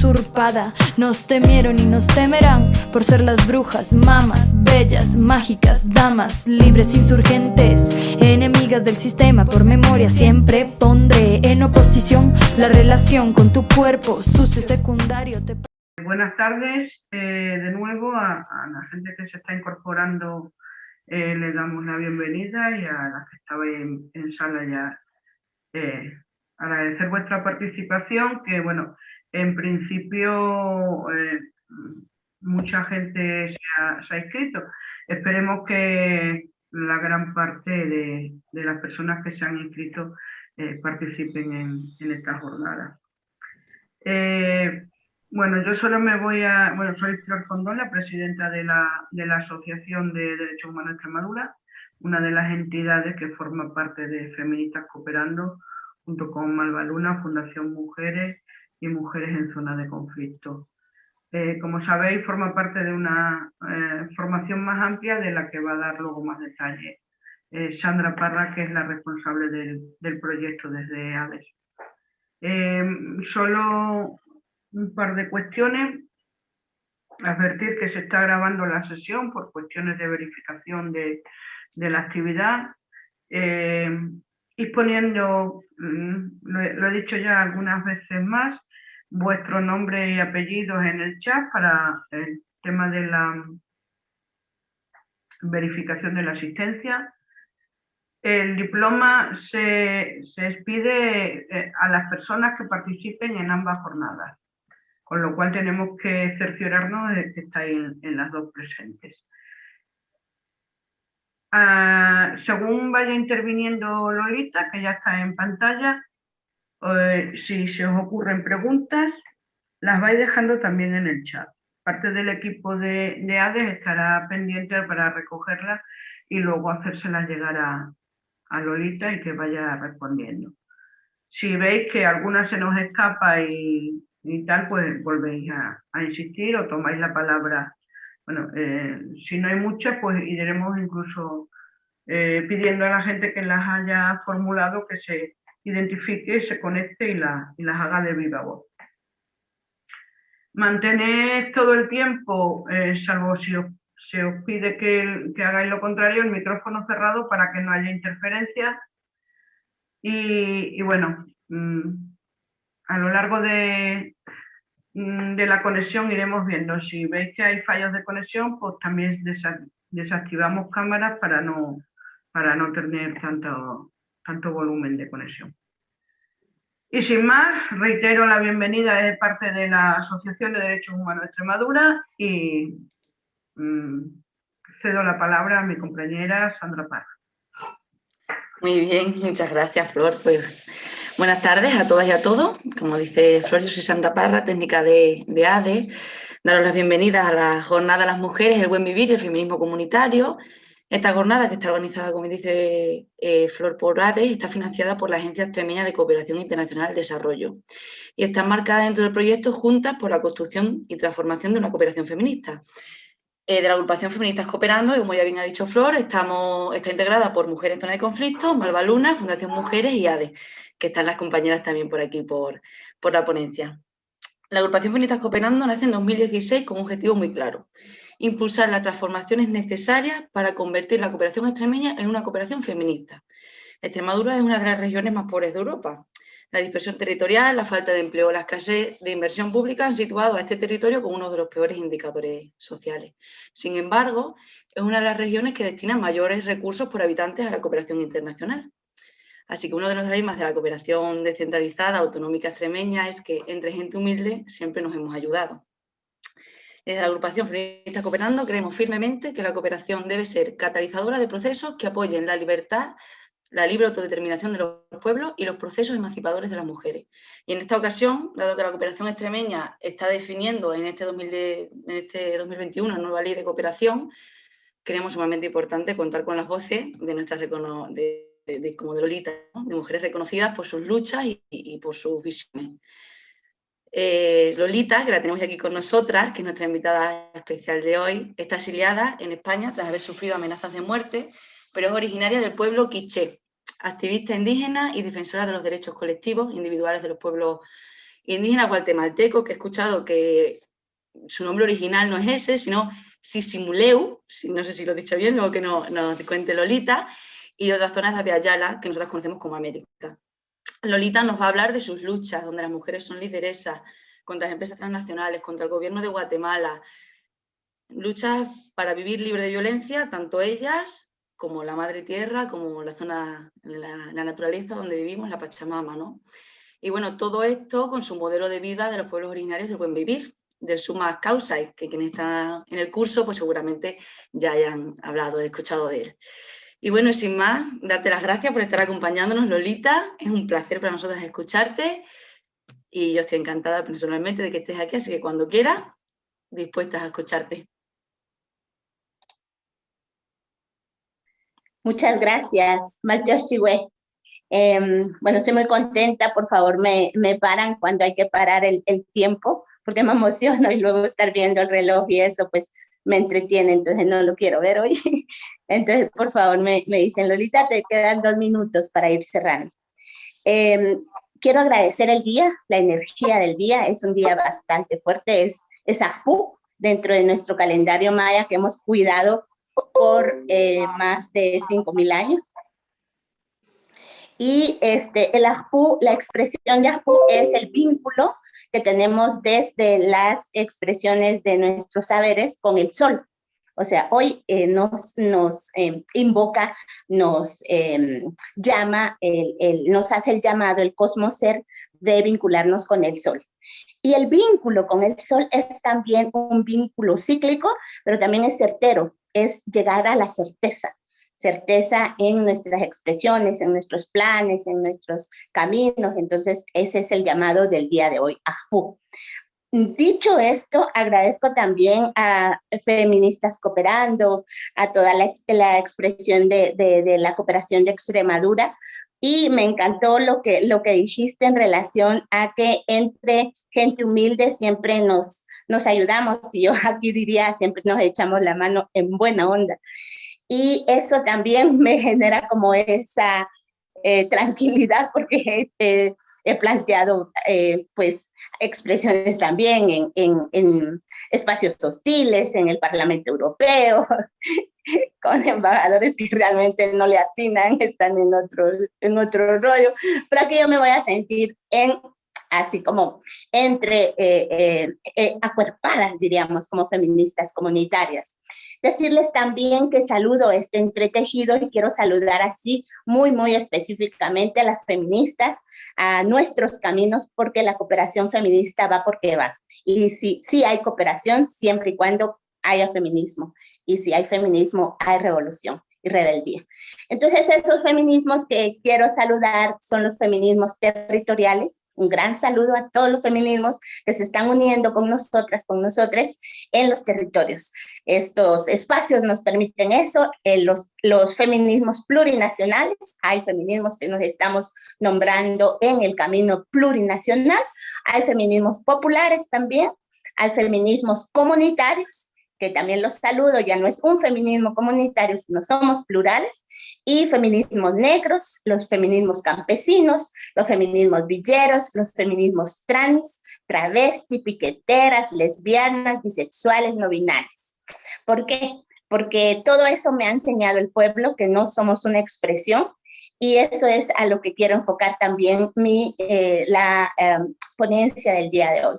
usurpada. Nos temieron y nos temerán por ser las brujas, mamas, bellas, mágicas, damas, libres, insurgentes, enemigas del sistema. Por memoria siempre pondré en oposición la relación con tu cuerpo sucio secundario. Buenas tardes de nuevo a la gente que se está incorporando. Le damos la bienvenida, y a las que estabais en sala ya agradecer vuestra participación, que bueno, en principio mucha gente se ha inscrito. Esperemos que la gran parte de las personas que se han inscrito participen en esta jornada. Bueno, yo solo me voy a... Bueno, soy Flor Fondón, la presidenta de la Asociación de Derechos Humanos de Extremadura, una de las entidades que forma parte de Feministas Cooperando, junto con Malvaluna, Fundación Mujeres y Mujeres en Zona de Conflicto. Como sabéis, forma parte de una formación más amplia, de la que va a dar luego más detalle Sandra Parra, que es la responsable del proyecto desde ADES. Solo un par de cuestiones. Advertir que se está grabando la sesión por cuestiones de verificación de la actividad. Ir poniendo, lo he dicho ya algunas veces más, vuestro nombre y apellidos en el chat para el tema de la verificación de la asistencia. El diploma se expide a las personas que participen en ambas jornadas, con lo cual tenemos que cerciorarnos de que estáis en las dos presentes. Según vaya interviniendo Lolita, que ya está en pantalla, si se os ocurren preguntas, las vais dejando también en el chat. Parte del equipo de ADES estará pendiente para recogerlas y luego hacérselas llegar a Lolita y que vaya respondiendo. Si veis que alguna se nos escapa y tal, pues volvéis a insistir o tomáis la palabra. Bueno, si no hay muchas, pues iremos incluso pidiendo a la gente que las haya formulado que se identifique, se conecte y las haga de viva voz. Mantened todo el tiempo, salvo si se os pide que hagáis lo contrario, el micrófono cerrado para que no haya interferencias. Y bueno, a lo largo de la conexión iremos viendo. Si veis que hay fallos de conexión, pues también desactivamos cámaras para no tener tanto volumen de conexión. Y sin más, reitero la bienvenida de parte de la Asociación de Derechos Humanos de Extremadura y cedo la palabra a mi compañera Sandra Parra. Muy bien, muchas gracias, Flor. Pues buenas tardes a todas y a todos. Como dice Flor, yo soy Sandra Parra, técnica de ADES. Daros las bienvenidas a la Jornada de las Mujeres, el Buen Vivir y el Feminismo Comunitario. Esta jornada, que está organizada, como dice Flor, por ADES, está financiada por la Agencia Extremeña de Cooperación Internacional al Desarrollo y está enmarcada dentro del proyecto Juntas por la construcción y transformación de una cooperación feminista. De la agrupación Feministas Cooperando, y como ya bien ha dicho Flor, está integrada por Mujeres en Zona de Conflicto, Malvaluna, Fundación Mujeres y ADES, que están las compañeras también por aquí por la ponencia. La agrupación Feministas Cooperando nace en 2016 con un objetivo muy claro: impulsar las transformaciones necesarias para convertir la cooperación extremeña en una cooperación feminista. Extremadura es una de las regiones más pobres de Europa. La dispersión territorial, la falta de empleo, la escasez de inversión pública han situado a este territorio como uno de los peores indicadores sociales. Sin embargo, es una de las regiones que destina mayores recursos por habitantes a la cooperación internacional. Así que uno de los lemas de la cooperación descentralizada autonómica extremeña es que entre gente humilde siempre nos hemos ayudado. Desde la agrupación Feministas Cooperando creemos firmemente que la cooperación debe ser catalizadora de procesos que apoyen la libertad, la libre autodeterminación de los pueblos y los procesos emancipadores de las mujeres. Y en esta ocasión, dado que la cooperación extremeña está definiendo en este 2021 una nueva ley de cooperación, creemos sumamente importante contar con las voces de nuestras como de Lolita, ¿no?, de mujeres reconocidas por sus luchas y por sus visiones. Lolita, que la tenemos aquí con nosotras, que es nuestra invitada especial de hoy, está exiliada en España tras haber sufrido amenazas de muerte, pero es originaria del pueblo quiché, activista indígena y defensora de los derechos colectivos individuales de los pueblos indígena guatemalteco, que he escuchado que su nombre original no es ese, sino Sisimuleu, no sé si lo he dicho bien, luego que nos cuente Lolita, y otras zonas de Abya-Yala, que nosotros conocemos como América. Lolita nos va a hablar de sus luchas, donde las mujeres son lideresas, contra las empresas transnacionales, contra el gobierno de Guatemala, luchas para vivir libre de violencia, tanto ellas como la madre tierra, como la zona, la naturaleza donde vivimos, la Pachamama, ¿no? Y bueno, todo esto con su modelo de vida de los pueblos originarios del buen vivir, del Sumas Causa, y que quienes están en el curso pues seguramente ya hayan hablado, escuchado de él. Y bueno, sin más, darte las gracias por estar acompañándonos, Lolita. Es un placer para nosotras escucharte y yo estoy encantada personalmente de que estés aquí, así que cuando quieras, dispuestas a escucharte. Muchas gracias, Maltioshihue. Bueno, estoy muy contenta, por favor me paran cuando hay que parar el tiempo, porque me emociono y luego estar viendo el reloj y eso pues me entretiene, entonces no lo quiero ver hoy. Entonces, por favor, me dicen, Lolita, te quedan 2 minutos para ir cerrando. Quiero agradecer el día, la energía del día, es un día bastante fuerte, es Ajpú, dentro de nuestro calendario maya que hemos cuidado por más de 5.000 años. Y el Ajpú, la expresión de Ajpú es el vínculo que tenemos desde las expresiones de nuestros saberes con el sol. O sea, hoy nos invoca, nos llama, nos hace el llamado, el cosmos ser, de vincularnos con el sol. Y el vínculo con el sol es también un vínculo cíclico, pero también es certero, es llegar a la certeza en nuestras expresiones, en nuestros planes, en nuestros caminos. Entonces, ese es el llamado del día de hoy, Ajpú. Dicho esto, agradezco también a Feministas Cooperando, a toda la expresión de la cooperación de Extremadura, y me encantó lo que dijiste en relación a que entre gente humilde siempre nos ayudamos, y yo aquí diría, siempre nos echamos la mano en buena onda. Y eso también me genera como esa tranquilidad, porque he planteado pues expresiones también en espacios hostiles, en el Parlamento Europeo, con embajadores que realmente no le atinan, están en otro rollo, pero aquí yo me voy a sentir así como entre acuerpadas, diríamos, como feministas comunitarias. Decirles también que saludo este entretejido y quiero saludar así muy, muy específicamente a las feministas, a nuestros caminos, porque la cooperación feminista va porque va. Y sí hay cooperación siempre y cuando haya feminismo. Y si hay feminismo, hay revolución y rebeldía. Entonces, esos feminismos que quiero saludar son los feminismos territoriales. Un gran saludo a todos los feminismos que se están uniendo con nosotras, con nosotros en los territorios. Estos espacios nos permiten eso, los feminismos plurinacionales, hay feminismos que nos estamos nombrando en el camino plurinacional, hay feminismos populares también, hay feminismos comunitarios, que también los saludo, ya no es un feminismo comunitario, sino somos plurales, y feminismos negros, los feminismos campesinos, los feminismos villeros, los feminismos trans, travesti, piqueteras, lesbianas, bisexuales, no binarias. ¿Por qué? Porque todo eso me ha enseñado el pueblo, que no somos una expresión, y eso es a lo que quiero enfocar también la ponencia del día de hoy.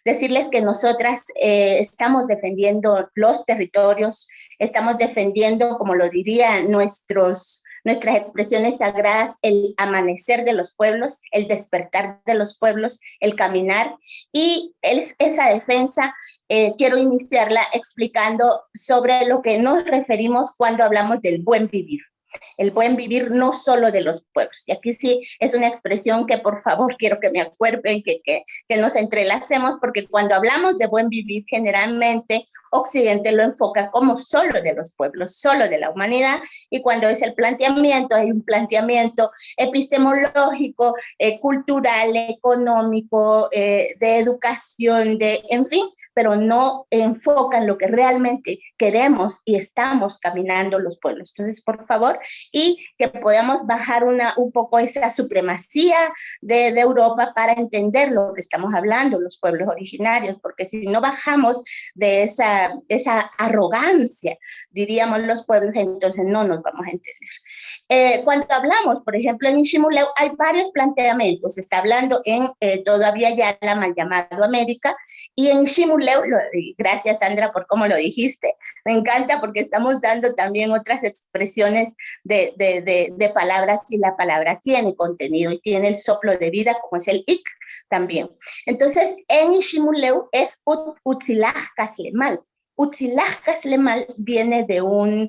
Decirles que nosotras estamos defendiendo los territorios, estamos defendiendo, como lo diría, nuestras expresiones sagradas, el amanecer de los pueblos, el despertar de los pueblos, el caminar, y esa defensa quiero iniciarla explicando sobre lo que nos referimos cuando hablamos del buen vivir. El buen vivir no solo de los pueblos. Y aquí sí es una expresión que por favor quiero que me acuerden, que nos entrelacemos, porque cuando hablamos de buen vivir, generalmente Occidente lo enfoca como solo de los pueblos, solo de la humanidad, y cuando es el planteamiento, hay un planteamiento epistemológico, cultural, económico, de educación, en fin, pero no enfocan lo que realmente queremos y estamos caminando los pueblos. Entonces, por favor, y que podamos bajar un poco esa supremacía de Europa para entender lo que estamos hablando, los pueblos originarios, porque si no bajamos de esa arrogancia, diríamos los pueblos, entonces no nos vamos a entender. Cuando hablamos, por ejemplo, en Ishimuleu hay varios planteamientos, se está hablando en todavía ya la mal llamado América, y en Ishimuleu, gracias Sandra por cómo lo dijiste, me encanta porque estamos dando también otras expresiones de palabras, y la palabra tiene contenido y tiene el soplo de vida, como es el ik también. Entonces, en Ishimuleu es Utzilaj Kaslemal. Utzilaj Kaslemal viene de una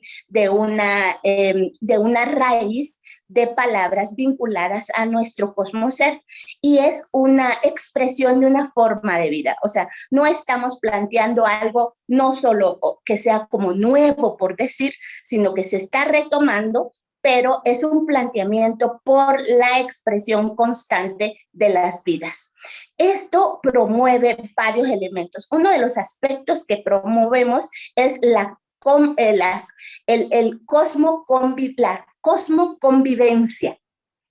raíz de palabras vinculadas a nuestro cosmoser, y es una expresión de una forma de vida. O sea, no estamos planteando algo no solo que sea como nuevo por decir, sino que se está retomando, pero es un planteamiento por la expresión constante de las vidas. Esto promueve varios elementos. Uno de los aspectos que promovemos es la cosmoconvivencia.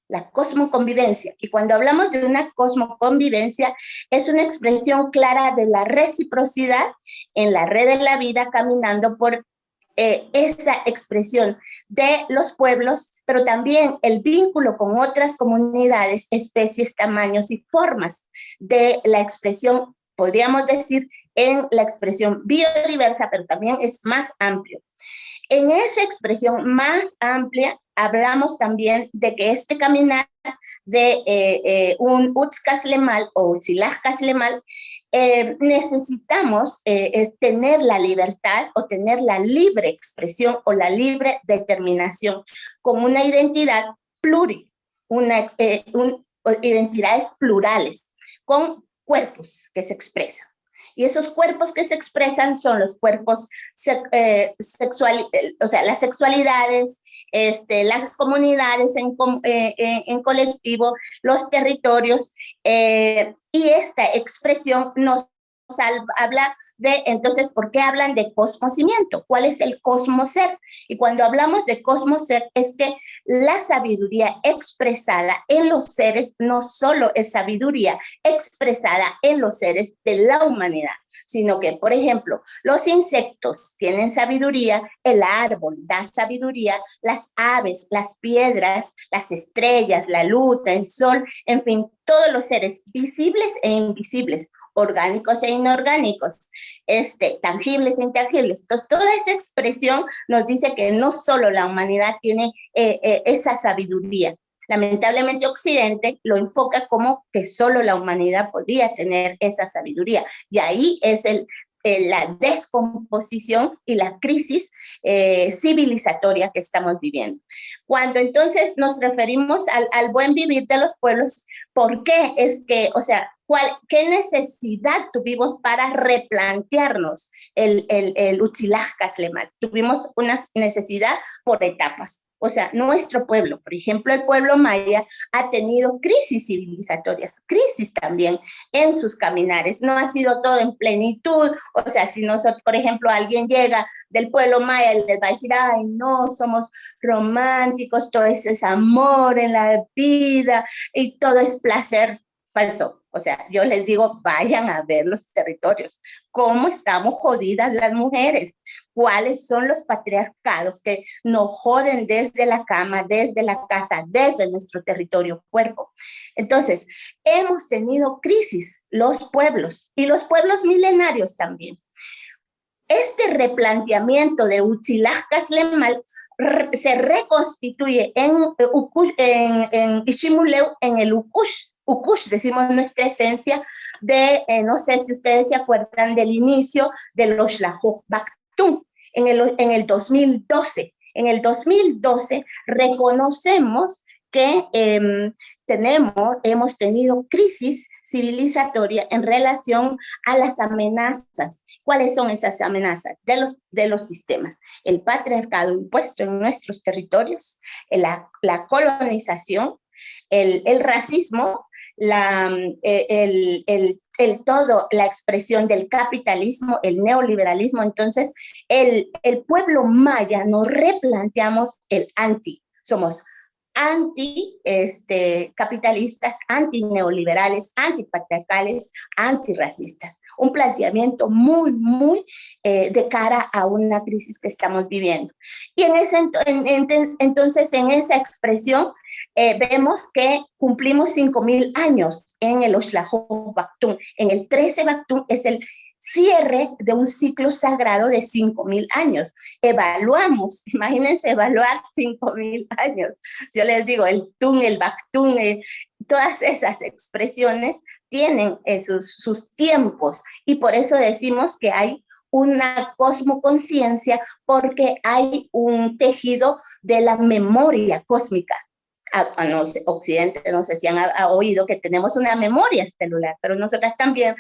La cosmoconvivencia. Y cuando hablamos de una cosmoconvivencia, es una expresión clara de la reciprocidad en la red de la vida, caminando por esa expresión de los pueblos, pero también el vínculo con otras comunidades, especies, tamaños y formas de la expresión, podríamos decir, en la expresión biodiversa, pero también es más amplio. En esa expresión más amplia, hablamos también de que este caminar de un Utzkaslemal o Utzilaj Kaslemal, necesitamos tener la libertad o tener la libre expresión o la libre determinación con una identidad identidades plurales, con cuerpos que se expresan. Y esos cuerpos que se expresan son los cuerpos o sea, las sexualidades, las comunidades en colectivo, los territorios, y esta expresión nos habla de, entonces, ¿por qué hablan de cosmocimiento? ¿Cuál es el cosmoser? Y cuando hablamos de cosmoser es que la sabiduría expresada en los seres no solo es sabiduría expresada en los seres de la humanidad, sino que, por ejemplo, los insectos tienen sabiduría, el árbol da sabiduría, las aves, las piedras, las estrellas, la luz, el sol, en fin, todos los seres visibles e invisibles, orgánicos e inorgánicos, tangibles e intangibles. Entonces, toda esa expresión nos dice que no solo la humanidad tiene esa sabiduría. Lamentablemente, Occidente lo enfoca como que solo la humanidad podría tener esa sabiduría. Y ahí es la descomposición y la crisis civilizatoria que estamos viviendo. Cuando entonces nos referimos al buen vivir de los pueblos, ¿por qué es que, o sea, qué necesidad tuvimos para replantearnos el Utzilaj Kaslemal? Tuvimos una necesidad por etapas. O sea, nuestro pueblo, por ejemplo, el pueblo maya ha tenido crisis civilizatorias, crisis también en sus caminares. No ha sido todo en plenitud. O sea, si nosotros, por ejemplo, alguien llega del pueblo maya y les va a decir, ay, no, somos románticos, todo es amor en la vida y todo es placer. Falso. O sea, yo les digo, vayan a ver los territorios, cómo estamos jodidas las mujeres, cuáles son los patriarcados que nos joden desde la cama, desde la casa, desde nuestro territorio cuerpo. Entonces, hemos tenido crisis, los pueblos, y los pueblos milenarios también. Este replanteamiento de Utzilaj Kaslemal se reconstituye en Ishimuleu, en el Ukush, decimos nuestra esencia, no sé si ustedes se acuerdan del inicio de los Lajuj Bakhtun en el 2012. En el 2012 reconocemos que hemos tenido crisis civilizatoria en relación a las amenazas. ¿Cuáles son esas amenazas? De los sistemas. El patriarcado impuesto en nuestros territorios, la colonización, el racismo, todo la expresión del capitalismo, el neoliberalismo. Entonces, el pueblo maya nos replanteamos el anti. Somos anti-capitalistas, anti-neoliberales, antipatriarcales, antirracistas. Un planteamiento muy, muy de cara a una crisis que estamos viviendo. Y entonces, en esa expresión, vemos que cumplimos 5.000 años en el Oxlajo Bactún. En el 13 Bactún es el cierre de un ciclo sagrado de 5.000 años. Evaluamos, imagínense evaluar 5.000 años. Yo les digo, el Tún, el Bactún, todas esas expresiones tienen sus tiempos, y por eso decimos que hay una cosmoconciencia, porque hay un tejido de la memoria cósmica. No sé, Occidente, no sé si han oído que tenemos una memoria celular, pero nosotras también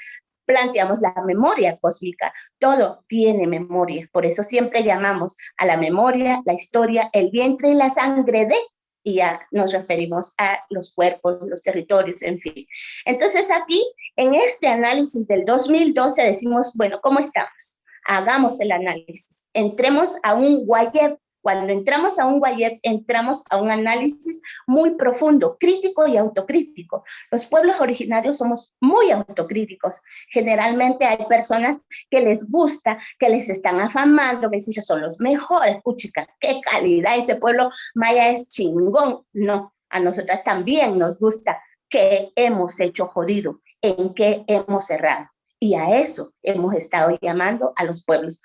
planteamos la memoria cósmica. Todo tiene memoria, por eso siempre llamamos a la memoria, la historia, el vientre y la sangre de, y ya nos referimos a los cuerpos, los territorios, en fin. Entonces aquí, en este análisis del 2012, decimos, bueno, ¿cómo estamos? Hagamos el análisis, entremos a un Wayeb. Cuando entramos a un Wayeb, entramos a un análisis muy profundo, crítico y autocrítico. Los pueblos originarios somos muy autocríticos. Generalmente hay personas que les gusta, que les están afamando, que dicen que son los mejores. Puchica, qué calidad, ese pueblo maya es chingón. No, a nosotras también nos gusta qué hemos hecho jodido, en qué hemos errado. Y a eso hemos estado llamando a los pueblos.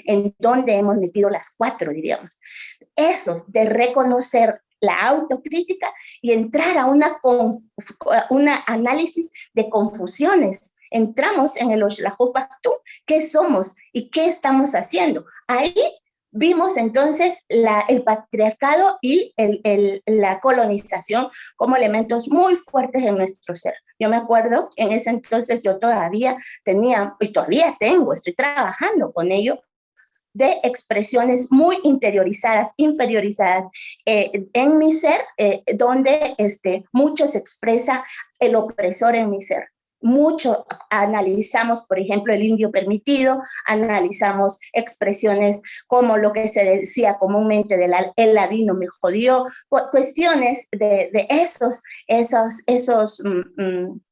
En donde hemos metido las 4, diríamos. Esos de reconocer la autocrítica y entrar a una análisis de confusiones. Entramos en el Oxlajo Bactún, ¿qué somos y qué estamos haciendo? Ahí vimos entonces el patriarcado y la colonización como elementos muy fuertes en nuestro ser. Yo me acuerdo, en ese entonces yo todavía tenía, y todavía tengo, estoy trabajando con ello, de expresiones muy interiorizadas, inferiorizadas en mi ser, donde mucho se expresa el opresor en mi ser. Mucho analizamos, por ejemplo, el indio permitido, analizamos expresiones como lo que se decía comúnmente del el ladino me jodió, cuestiones de esos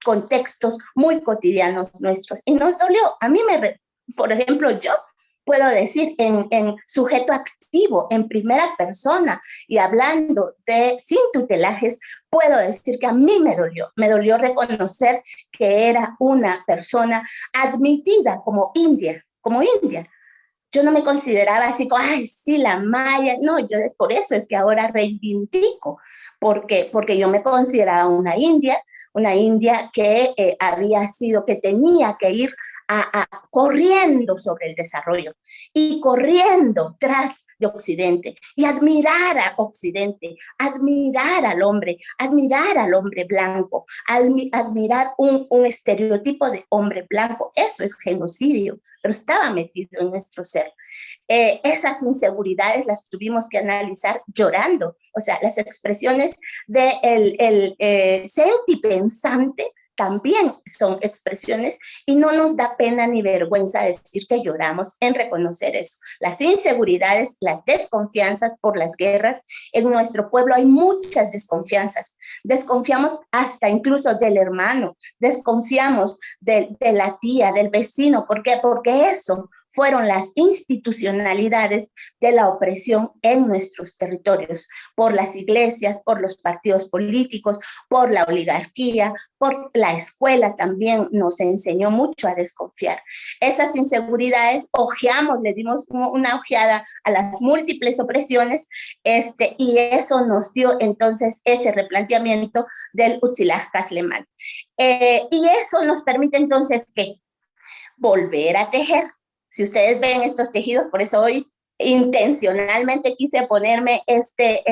contextos muy cotidianos nuestros. Y nos dolió. A mí por ejemplo, yo puedo decir en sujeto activo, en primera persona, y hablando sin tutelajes, puedo decir que a mí me dolió reconocer que era una persona admitida como india. Yo no me consideraba así como, ay, sí, la maya. No, por eso es que ahora reivindico, porque yo me consideraba una india que que tenía que ir corriendo sobre el desarrollo y corriendo tras de Occidente y admirar a Occidente, admirar al hombre blanco, admirar un estereotipo de hombre blanco. Eso es genocidio, pero estaba metido en nuestro ser. Esas inseguridades las tuvimos que analizar llorando, o sea, las expresiones del sentipensante también son expresiones, y no nos da pena ni vergüenza decir que lloramos en reconocer eso. Las inseguridades, las desconfianzas por las guerras, en nuestro pueblo hay muchas desconfianzas. Desconfiamos hasta incluso del hermano, desconfiamos de la tía, del vecino. ¿Por qué? Porque eso fueron las institucionalidades de la opresión en nuestros territorios, por las iglesias, por los partidos políticos, por la oligarquía, por la escuela también nos enseñó mucho a desconfiar. Esas inseguridades le dimos una ojeada a las múltiples opresiones, y eso nos dio entonces ese replanteamiento del Utzilaj Caslemán. Y eso nos permite entonces ¿qué? Volver a tejer. Si ustedes ven estos tejidos, por eso hoy intencionalmente quise ponerme este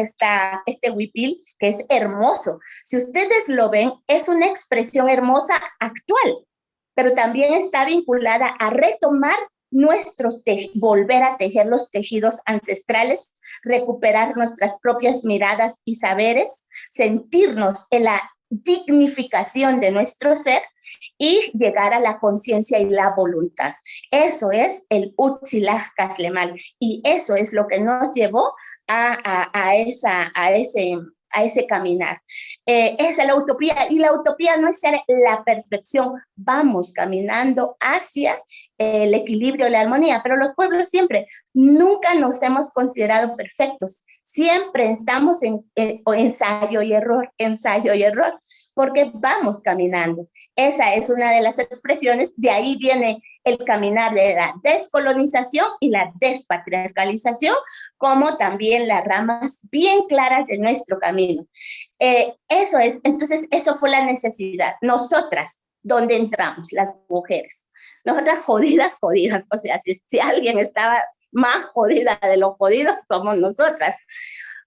huipil, que es hermoso. Si ustedes lo ven, es una expresión hermosa actual, pero también está vinculada a retomar volver a tejer los tejidos ancestrales, recuperar nuestras propias miradas y saberes, sentirnos en la dignificación de nuestro ser y llegar a la conciencia y la voluntad. Eso es el Utzilaj Kaslemal y eso es lo que nos llevó a ese caminar. Esa es la utopía y la utopía no es ser la perfección, vamos caminando hacia el equilibrio, la armonía, pero los pueblos siempre, nunca nos hemos considerado perfectos, siempre estamos en ensayo y error, porque vamos caminando. Esa es una de las expresiones, de ahí viene el caminar de la descolonización y la despatriarcalización, como también las ramas bien claras de nuestro camino. Eso es, entonces, eso fue la necesidad. Nosotras, ¿dónde entramos? Las mujeres. Nosotras jodidas, o sea, si alguien estaba más jodida de los jodidos, somos nosotras.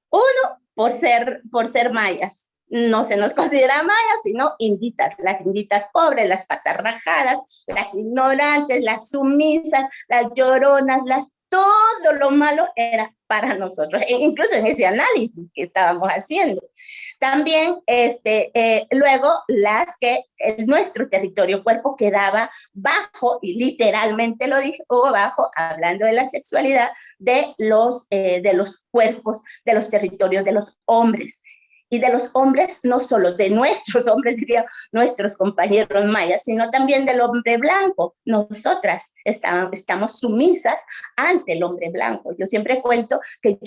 Uno, por ser mayas. No se nos considera mayas, sino inditas, las inditas pobres, las patarrajadas, las ignorantes, las sumisas, las lloronas, todo lo malo era para nosotros, incluso en ese análisis que estábamos haciendo. También, luego, nuestro territorio cuerpo quedaba bajo, y literalmente lo dijo, bajo, hablando de la sexualidad, de los cuerpos, de los territorios de los hombres. Y de los hombres, no solo de nuestros hombres, diría, nuestros compañeros mayas, sino también del hombre blanco. Nosotras estamos sumisas ante el hombre blanco. Yo siempre cuento que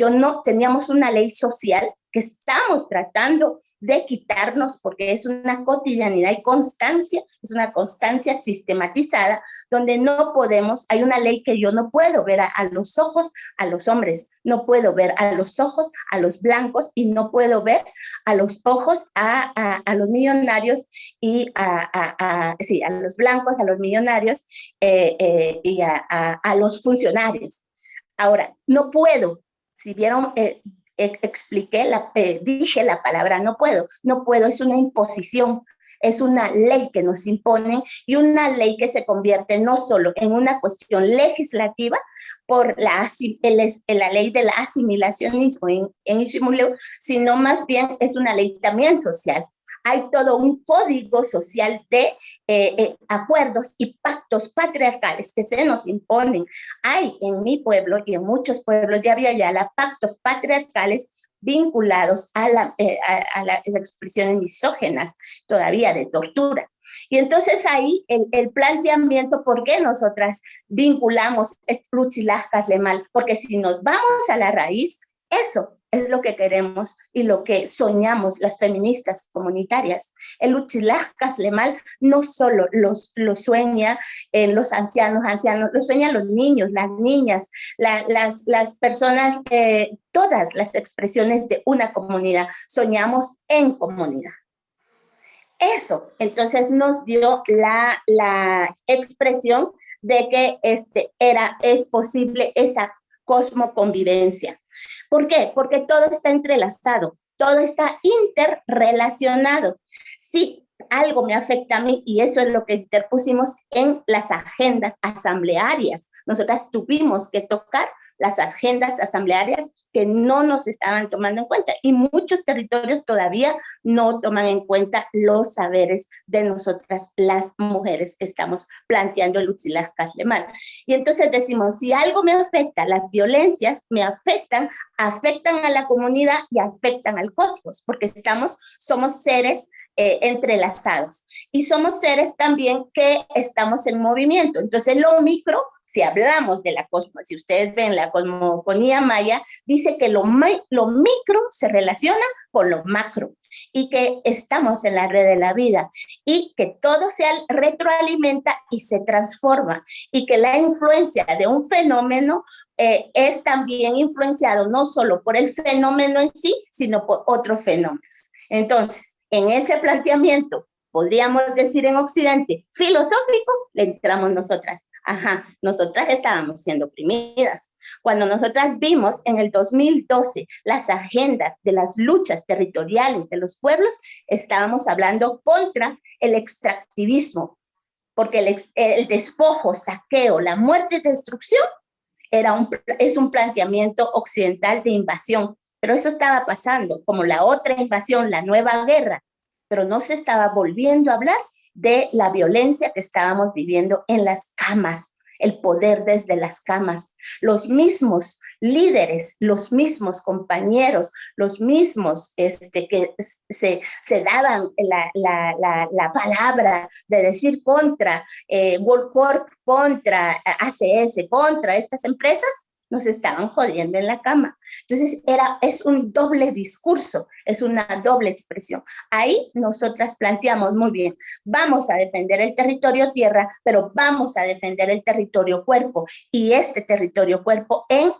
teníamos una ley social que estamos tratando de quitarnos porque es una cotidianidad y constancia, es una constancia sistematizada donde no podemos, hay una ley que yo no puedo ver a los ojos a los hombres, no puedo ver a los ojos a los blancos y no puedo ver a los ojos a los millonarios y a los blancos, a los millonarios y a los funcionarios. Ahora, no puedo, si vieron... dije la palabra no puedo, es una imposición, es una ley que nos imponen y una ley que se convierte no solo en una cuestión legislativa por la ley del asimilacionismo en Ishimuleu, sino más bien es una ley también social. Hay todo un código social de acuerdos y pactos patriarcales que se nos imponen. Hay en mi pueblo y en muchos pueblos de Abya-Yala pactos patriarcales vinculados a las expresiones misógenas, todavía de tortura. Y entonces ahí el planteamiento, ¿por qué nosotras vinculamos Utzilaj Kaslemal? Porque si nos vamos a la raíz, eso es lo que queremos y lo que soñamos las feministas comunitarias. El Utzilaj Kaslemal no solo lo sueña los ancianos, lo sueñan los niños, las niñas, las personas, todas las expresiones de una comunidad. Soñamos en comunidad. Eso, entonces nos dio la expresión de que es posible esa cosmoconvivencia. ¿Por qué? Porque todo está entrelazado, todo está interrelacionado. Sí, algo me afecta a mí y eso es lo que interpusimos en las agendas asamblearias. Nosotras tuvimos que tocar las agendas asamblearias que no nos estaban tomando en cuenta y muchos territorios todavía no toman en cuenta los saberes de nosotras las mujeres que estamos planteando el Utzilaj Kaslemal. Y entonces decimos, si algo me afecta, las violencias me afectan a la comunidad y afectan al cosmos, porque somos seres entrelazados y somos seres también que estamos en movimiento. Entonces lo micro, si hablamos de la cosmos, si ustedes ven la cosmogonía maya, dice que lo micro se relaciona con lo macro y que estamos en la red de la vida y que todo se retroalimenta y se transforma y que la influencia de un fenómeno es también influenciado no solo por el fenómeno en sí, sino por otros fenómenos. Entonces, en ese planteamiento, podríamos decir en Occidente, filosófico, le entramos nosotras. Ajá, nosotras estábamos siendo oprimidas. Cuando nosotras vimos en el 2012 las agendas de las luchas territoriales de los pueblos, estábamos hablando contra el extractivismo, porque el despojo, saqueo, la muerte y destrucción es un planteamiento occidental de invasión. Pero eso estaba pasando, como la otra invasión, la nueva guerra, pero no se estaba volviendo a hablar de la violencia que estábamos viviendo en las camas, el poder desde las camas. Los mismos líderes, los mismos compañeros, los mismos que se daban la palabra de decir contra World Corp, contra ACS, contra estas empresas, nos estaban jodiendo en la cama. Entonces es un doble discurso, es una doble expresión. Ahí nosotras planteamos muy bien, vamos a defender el territorio tierra, pero vamos a defender el territorio cuerpo, y este territorio cuerpo en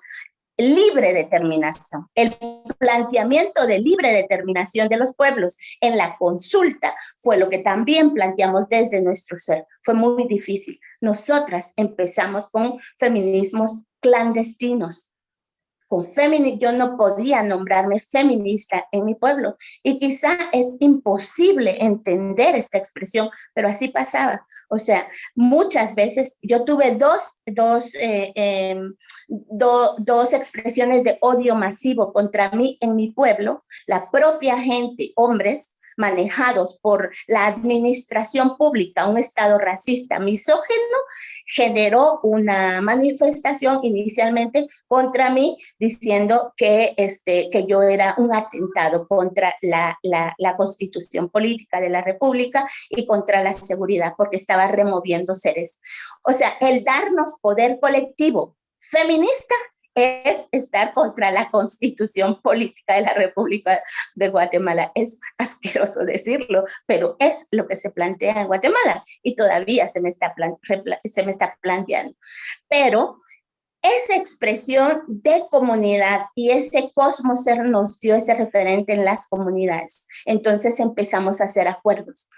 libre determinación. El planteamiento de libre determinación de los pueblos en la consulta fue lo que también planteamos desde nuestro ser. Fue muy difícil. Nosotras empezamos con feminismos clandestinos. Yo no podía nombrarme feminista en mi pueblo, y quizá es imposible entender esta expresión, pero así pasaba. O sea, muchas veces yo tuve dos expresiones de odio masivo contra mí en mi pueblo. La propia gente, hombres, manejados por la administración pública, un Estado racista, misógino, generó una manifestación inicialmente contra mí, diciendo que yo era un atentado contra la Constitución política de la República y contra la seguridad, porque estaba removiendo seres. O sea, el darnos poder colectivo feminista es estar contra la Constitución política de la República de Guatemala. Es asqueroso decirlo, pero es lo que se plantea en Guatemala y todavía se me está planteando. Pero esa expresión de comunidad y ese cosmoser nos dio ese referente en las comunidades. Entonces empezamos a hacer acuerdos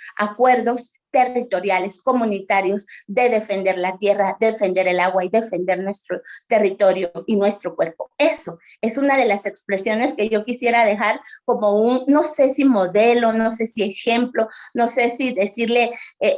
territoriales, comunitarios, de defender la tierra, defender el agua y defender nuestro territorio y nuestro cuerpo. Eso es una de las expresiones que yo quisiera dejar como no sé si modelo, no sé si ejemplo, no sé si decirle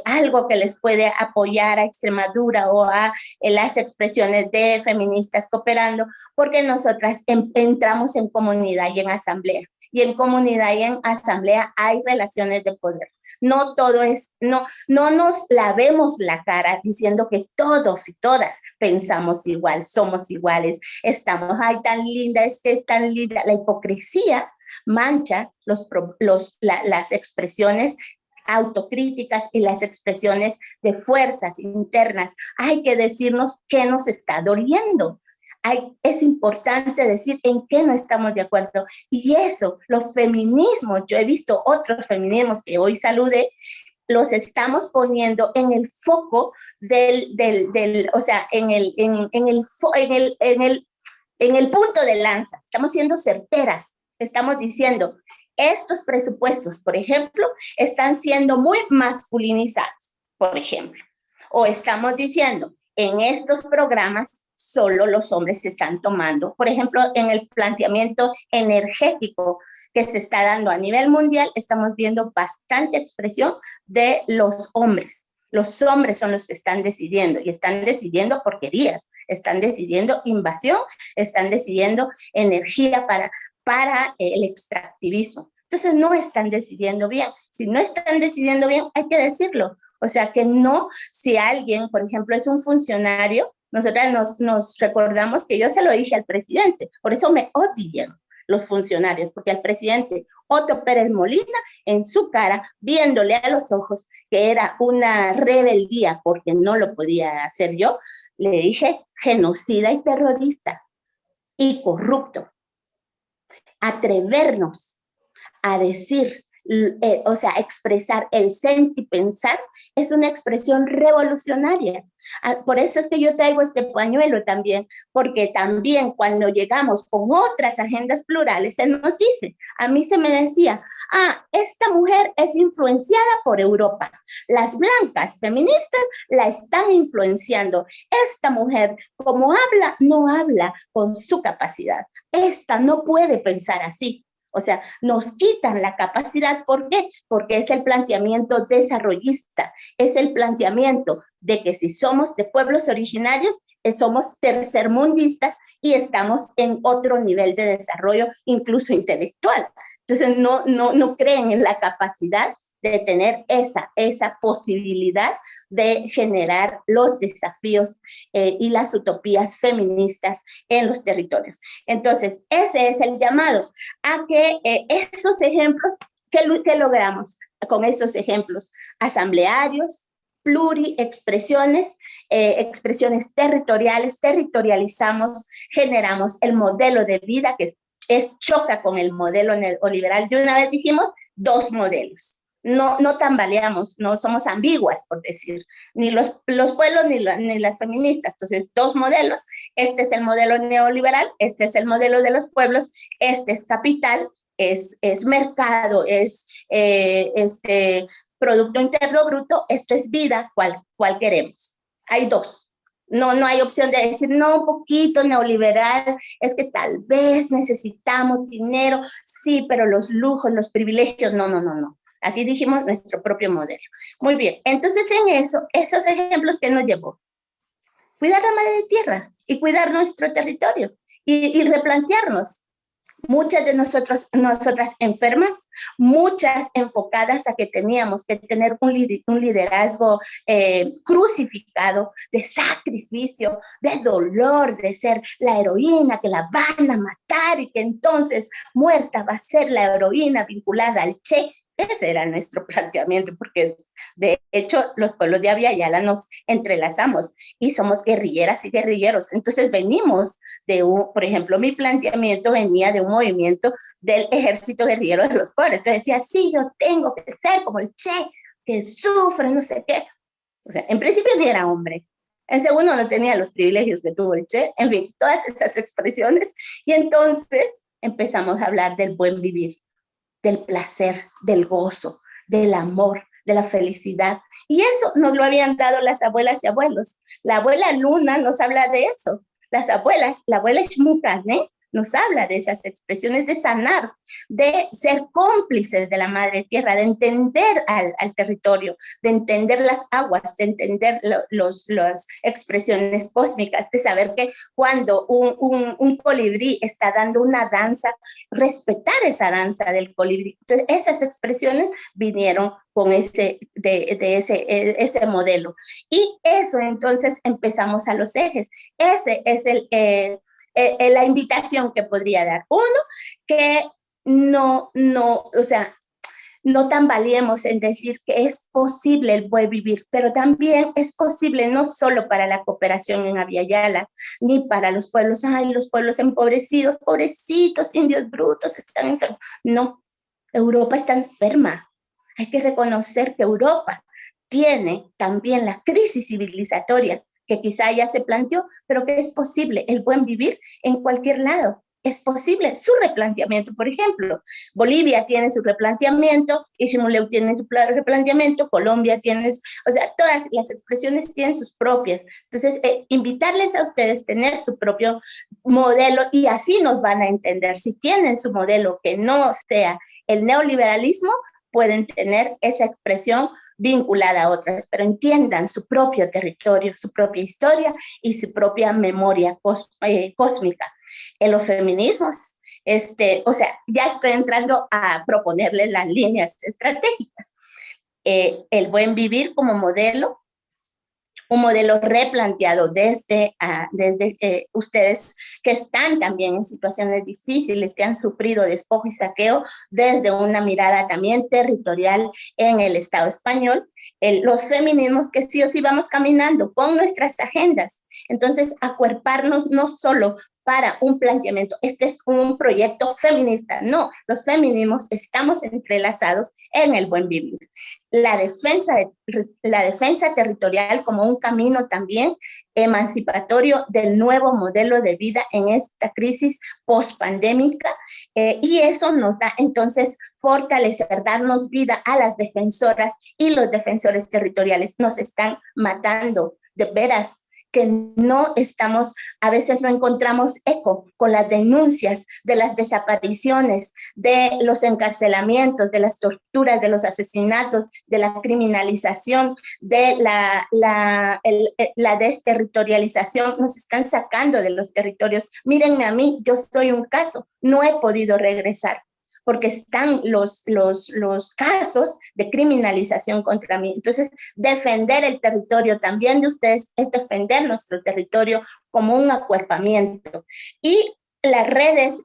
algo que les puede apoyar a Extremadura o a las expresiones de feministas cooperando, porque nosotras entramos en comunidad y en asamblea. Y en comunidad y en asamblea hay relaciones de poder. No todo es, no nos lavemos la cara diciendo que todos y todas pensamos igual, somos iguales, estamos, ay, tan linda, es que es tan linda. La hipocresía mancha las expresiones autocríticas y las expresiones de fuerzas internas. Hay que decirnos qué nos está doliendo. Es importante decir en qué no estamos de acuerdo. Y eso, los feminismos, yo he visto otros feminismos que hoy saludé, los estamos poniendo en el foco o sea, en el punto de lanza. Estamos siendo certeras. Estamos diciendo, estos presupuestos, por ejemplo, están siendo muy masculinizados, por ejemplo. O estamos diciendo, en estos programas solo los hombres se están tomando. Por ejemplo, en el planteamiento energético que se está dando a nivel mundial, estamos viendo bastante expresión de los hombres. Los hombres son los que están decidiendo, y están decidiendo porquerías, están decidiendo invasión, están decidiendo energía para el extractivismo. Entonces no están decidiendo bien. Si no están decidiendo bien, hay que decirlo. O sea, que no, si alguien, por ejemplo, es un funcionario, nosotras nos recordamos que yo se lo dije al presidente, por eso me odian los funcionarios, porque al presidente Otto Pérez Molina, en su cara, viéndole a los ojos que era una rebeldía porque no lo podía hacer yo, le dije genocida y terrorista y corrupto. Atrevernos a decir, o sea, expresar el sentipensar es una expresión revolucionaria. Por eso es que yo traigo este pañuelo también, porque también cuando llegamos con otras agendas plurales se nos dice, a mí se me decía, esta mujer es influenciada por Europa, las blancas feministas la están influenciando, esta mujer como habla, no habla con su capacidad, esta no puede pensar así. O sea, nos quitan la capacidad. ¿Por qué? Porque es el planteamiento desarrollista, es el planteamiento de que si somos de pueblos originarios, somos tercermundistas y estamos en otro nivel de desarrollo, incluso intelectual. Entonces no creen en la capacidad de tener esa posibilidad de generar los desafíos y las utopías feministas en los territorios. Entonces, ese es el llamado a que esos ejemplos, ¿qué logramos con esos ejemplos? Asamblearios, pluriexpresiones, expresiones territoriales, territorializamos, generamos el modelo de vida que choca con el modelo neoliberal. De una vez dijimos, dos modelos. No tambaleamos, no somos ambiguas, por decir, ni los pueblos ni las feministas. Entonces, dos modelos. Este es el modelo neoliberal, este es el modelo de los pueblos, este es capital, es mercado, es Producto Interno Bruto, esto es vida, ¿cuál queremos? Hay dos. No hay opción de decir, no, un poquito neoliberal, es que tal vez necesitamos dinero, sí, pero los lujos, los privilegios, no. Aquí dijimos nuestro propio modelo. Muy bien, entonces en esos ejemplos que nos llevó, cuidar la madre tierra y cuidar nuestro territorio y replantearnos. Muchas de nosotras enfermas, muchas enfocadas a que teníamos que tener un liderazgo crucificado, de sacrificio, de dolor, de ser la heroína que la van a matar y que entonces muerta va a ser la heroína vinculada al Che. Ese era nuestro planteamiento, porque de hecho los pueblos de Abya Yala nos entrelazamos y somos guerrilleras y guerrilleros. Entonces venimos por ejemplo, mi planteamiento venía de un movimiento del ejército guerrillero de los pobres. Entonces decía, sí, yo tengo que ser como el Che, que sufre, no sé qué. O sea, en principio ni era hombre. En segundo, no tenía los privilegios que tuvo el Che. En fin, todas esas expresiones. Y entonces empezamos a hablar del buen vivir, del placer, del gozo, del amor, de la felicidad. Y eso nos lo habían dado las abuelas y abuelos. La abuela Luna nos habla de eso. Las abuelas, la abuela Shmukane nos habla de esas expresiones de sanar, de ser cómplices de la madre tierra, de entender al territorio, de entender las aguas, de entender las expresiones cósmicas, de saber que cuando un colibrí está dando una danza, respetar esa danza del colibrí. Entonces, esas expresiones vinieron con ese modelo. Y eso entonces empezamos a los ejes. Ese es la invitación que podría dar. Uno, que no tambaleemos en decir que es posible el buen vivir, pero también es posible no solo para la cooperación en Abya Yala, ni para los pueblos, los pueblos empobrecidos, pobrecitos, indios brutos, están enfermos. No, Europa está enferma. Hay que reconocer que Europa tiene también la crisis civilizatoria que quizá ya se planteó, pero que es posible el buen vivir en cualquier lado. Es posible su replanteamiento. Por ejemplo, Bolivia tiene su replanteamiento, Ishimuleu tiene su replanteamiento, Colombia tiene, todas las expresiones tienen sus propias. Entonces, invitarles a ustedes a tener su propio modelo y así nos van a entender. Si tienen su modelo que no sea el neoliberalismo, pueden tener esa expresión vinculada a otras, pero entiendan su propio territorio, su propia historia y su propia memoria cósmica. En los feminismos, ya estoy entrando a proponerles las líneas estratégicas. El buen vivir como modelo, un modelo replanteado desde ustedes que están también en situaciones difíciles, que han sufrido despojo y saqueo, desde una mirada también territorial en el Estado español, los feminismos que sí o sí vamos caminando con nuestras agendas. Entonces, acuerparnos no solo para un planteamiento, este es un proyecto feminista, no, los feminismos estamos entrelazados en el buen vivir. La defensa territorial como un camino también emancipatorio del nuevo modelo de vida en esta crisis post-pandémica, y eso nos da entonces fortalecer, darnos vida a las defensoras y los defensores territoriales. Nos están matando, de veras, que a veces no encontramos eco con las denuncias de las desapariciones, de los encarcelamientos, de las torturas, de los asesinatos, de la criminalización, de la desterritorialización. Nos están sacando de los territorios. Mírenme a mí, yo soy un caso, no he podido regresar, porque están los casos de criminalización contra mí. Entonces, defender el territorio también de ustedes es defender nuestro territorio como un acuerpamiento. Y las redes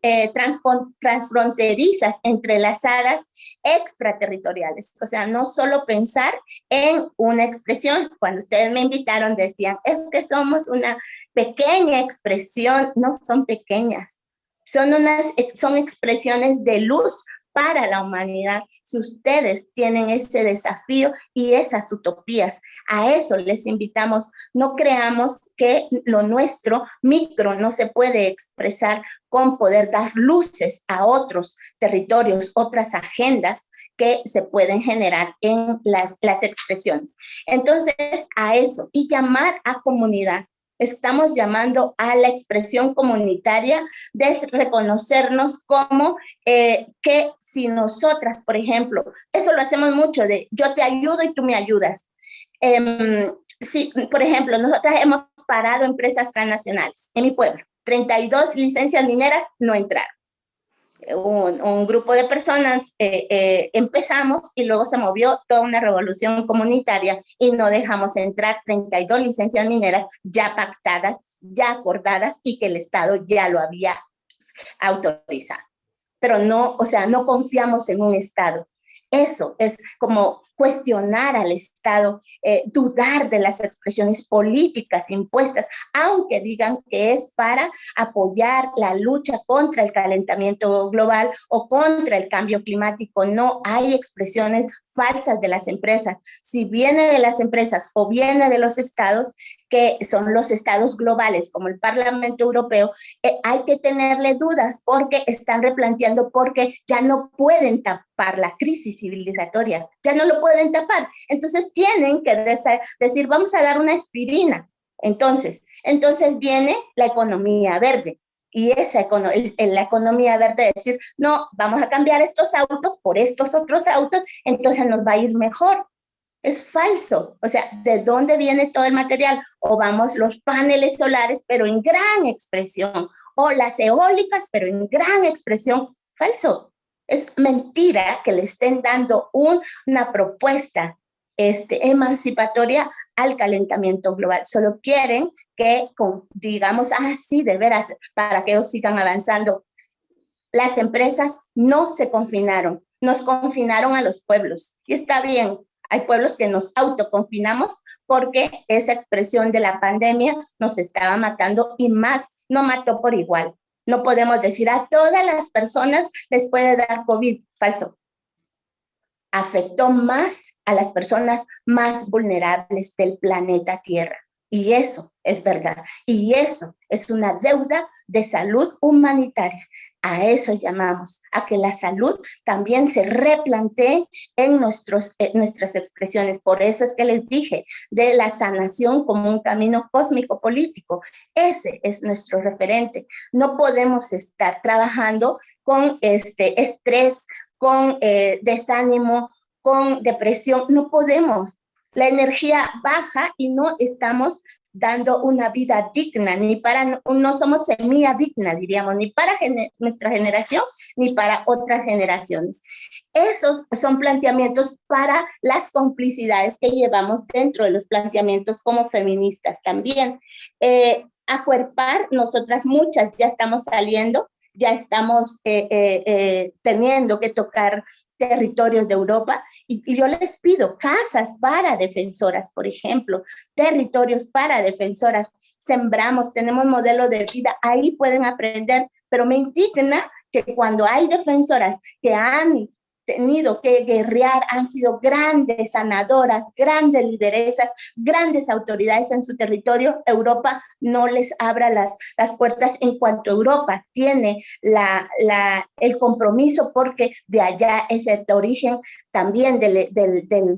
transfronterizas entrelazadas extraterritoriales, o sea, no solo pensar en una expresión. Cuando ustedes me invitaron decían, es que somos una pequeña expresión. No son pequeñas, son expresiones de luz para la humanidad. Si ustedes tienen ese desafío y esas utopías, a eso les invitamos. No creamos que lo nuestro micro no se puede expresar con poder dar luces a otros territorios, otras agendas que se pueden generar en las expresiones. Entonces, a eso, y llamar a comunidad. Estamos llamando a la expresión comunitaria de reconocernos como que si nosotras, por ejemplo, eso lo hacemos mucho de yo te ayudo y tú me ayudas. Si, por ejemplo, nosotras hemos parado empresas transnacionales en mi pueblo, 32 licencias mineras no entraron. Un grupo de personas empezamos y luego se movió toda una revolución comunitaria y no dejamos entrar 32 licencias mineras ya pactadas, ya acordadas y que el Estado ya lo había autorizado. Pero no, o sea, no confiamos en un Estado. Eso es como cuestionar al Estado, dudar de las expresiones políticas impuestas, aunque digan que es para apoyar la lucha contra el calentamiento global o contra el cambio climático. No hay expresiones falsas de las empresas. Si viene de las empresas o viene de los estados, que son los estados globales, como el Parlamento Europeo, hay que tenerle dudas porque están replanteando, porque ya no pueden tapar la crisis civilizatoria, ya no lo pueden tapar. Entonces tienen que decir, vamos a dar una aspirina. Entonces viene la economía verde. Y la economía verde es decir, no, vamos a cambiar estos autos por estos otros autos, entonces nos va a ir mejor. Es falso. O sea, ¿de dónde viene todo el material? O vamos los paneles solares, pero en gran expresión, o las eólicas, pero en gran expresión. Falso. Es mentira que le estén dando una propuesta emancipatoria al calentamiento global. Solo quieren que, digamos, sí, de veras, para que ellos sigan avanzando. Las empresas no se confinaron, nos confinaron a los pueblos. Y está bien, hay pueblos que nos autoconfinamos porque esa expresión de la pandemia nos estaba matando y más, no mató por igual. No podemos decir a todas las personas les puede dar COVID. Falso. Afectó más a las personas más vulnerables del planeta Tierra. Y eso es verdad. Y eso es una deuda de salud humanitaria. A eso llamamos, a que la salud también se replantee en nuestras expresiones. Por eso es que les dije de la sanación como un camino cósmico político. Ese es nuestro referente. No podemos estar trabajando con estrés, con desánimo, con depresión. No podemos. La energía baja y no estamos dando una vida digna, no somos semilla digna, diríamos, ni para nuestra generación, ni para otras generaciones. Esos son planteamientos para las complicidades que llevamos dentro de los planteamientos como feministas también. Acuerpar, nosotras muchas ya estamos saliendo, ya estamos teniendo que tocar territorios de Europa y yo les pido casas para defensoras, por ejemplo, territorios para defensoras. Sembramos, tenemos modelo de vida, ahí pueden aprender, pero me indigna que cuando hay defensoras que han tenido que guerrear, han sido grandes sanadoras, grandes lideresas, grandes autoridades en su territorio, Europa no les abra las puertas en cuanto Europa tiene el compromiso, porque de allá es el origen también del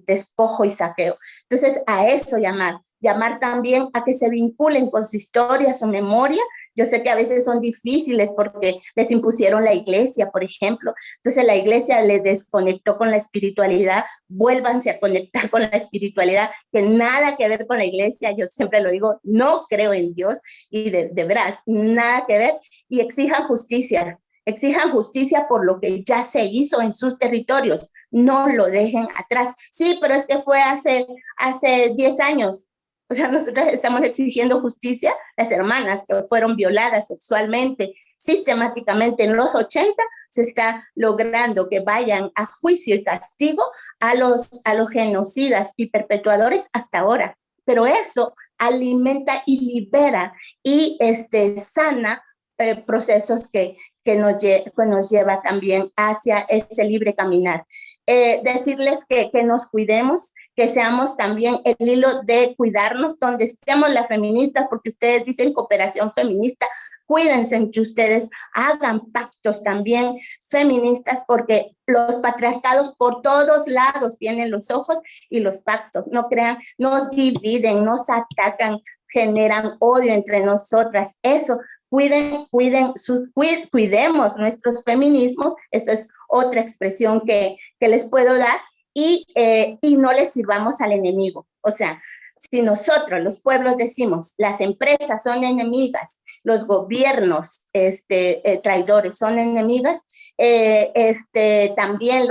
despojo y saqueo. Entonces, a eso llamar también a que se vinculen con su historia, su memoria. Yo sé que a veces son difíciles porque les impusieron la iglesia, por ejemplo. Entonces la iglesia les desconectó con la espiritualidad. Vuélvanse a conectar con la espiritualidad, que nada que ver con la iglesia. Yo siempre lo digo, no creo en Dios y de veras, nada que ver. Y exijan justicia. Exijan justicia por lo que ya se hizo en sus territorios. No lo dejen atrás. Sí, pero es que fue hace 10 años. O sea, nosotros estamos exigiendo justicia. Las hermanas que fueron violadas sexualmente, sistemáticamente en los 80, se está logrando que vayan a juicio y castigo a los genocidas y perpetuadores hasta ahora. Pero eso alimenta y libera y sana procesos que nos lleva también hacia ese libre caminar. Decirles que nos cuidemos, que seamos también el hilo de cuidarnos donde estemos las feministas, porque ustedes dicen cooperación feminista, cuídense entre ustedes, hagan pactos también feministas, porque los patriarcados por todos lados tienen los ojos y los pactos, no crean, nos dividen, nos atacan, generan odio entre nosotras, eso. Cuidemos nuestros feminismos, eso es otra expresión que les puedo dar, y no les sirvamos al enemigo. O sea, si nosotros, los pueblos, decimos, las empresas son enemigas, los gobiernos traidores son enemigas, también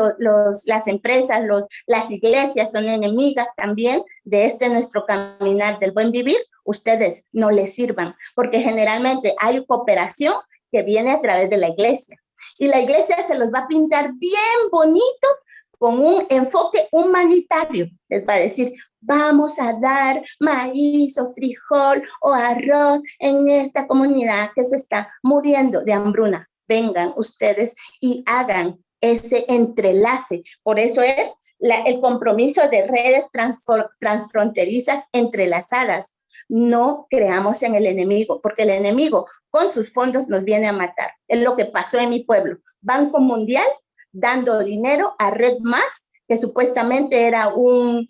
las empresas, las iglesias son enemigas también de nuestro caminar del buen vivir, ustedes no les sirvan, porque generalmente hay cooperación que viene a través de la iglesia, y la iglesia se los va a pintar bien bonito con un enfoque humanitario. Les va a decir, vamos a dar maíz o frijol o arroz en esta comunidad que se está muriendo de hambruna. Vengan ustedes y hagan ese entrelace. Por eso es el compromiso de redes transfronterizas entrelazadas. No creamos en el enemigo, porque el enemigo con sus fondos nos viene a matar. Es lo que pasó en mi pueblo. Banco Mundial dando dinero a Red Más, que supuestamente era una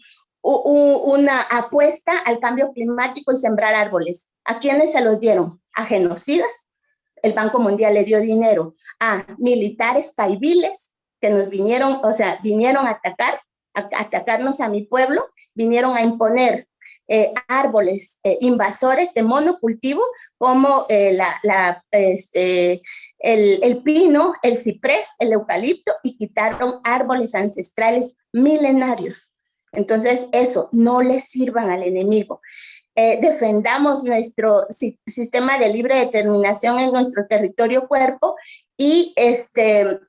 apuesta al cambio climático y sembrar árboles. ¿A quiénes se los dieron? A genocidas. El Banco Mundial le dio dinero a militares caiviles que nos vinieron a atacarnos a mi pueblo, vinieron a imponer árboles invasores de monocultivo como el pino, el ciprés, el eucalipto, y quitaron árboles ancestrales milenarios. Entonces, eso, no les sirvan al enemigo. Defendamos nuestro sistema de libre determinación en nuestro territorio cuerpo, y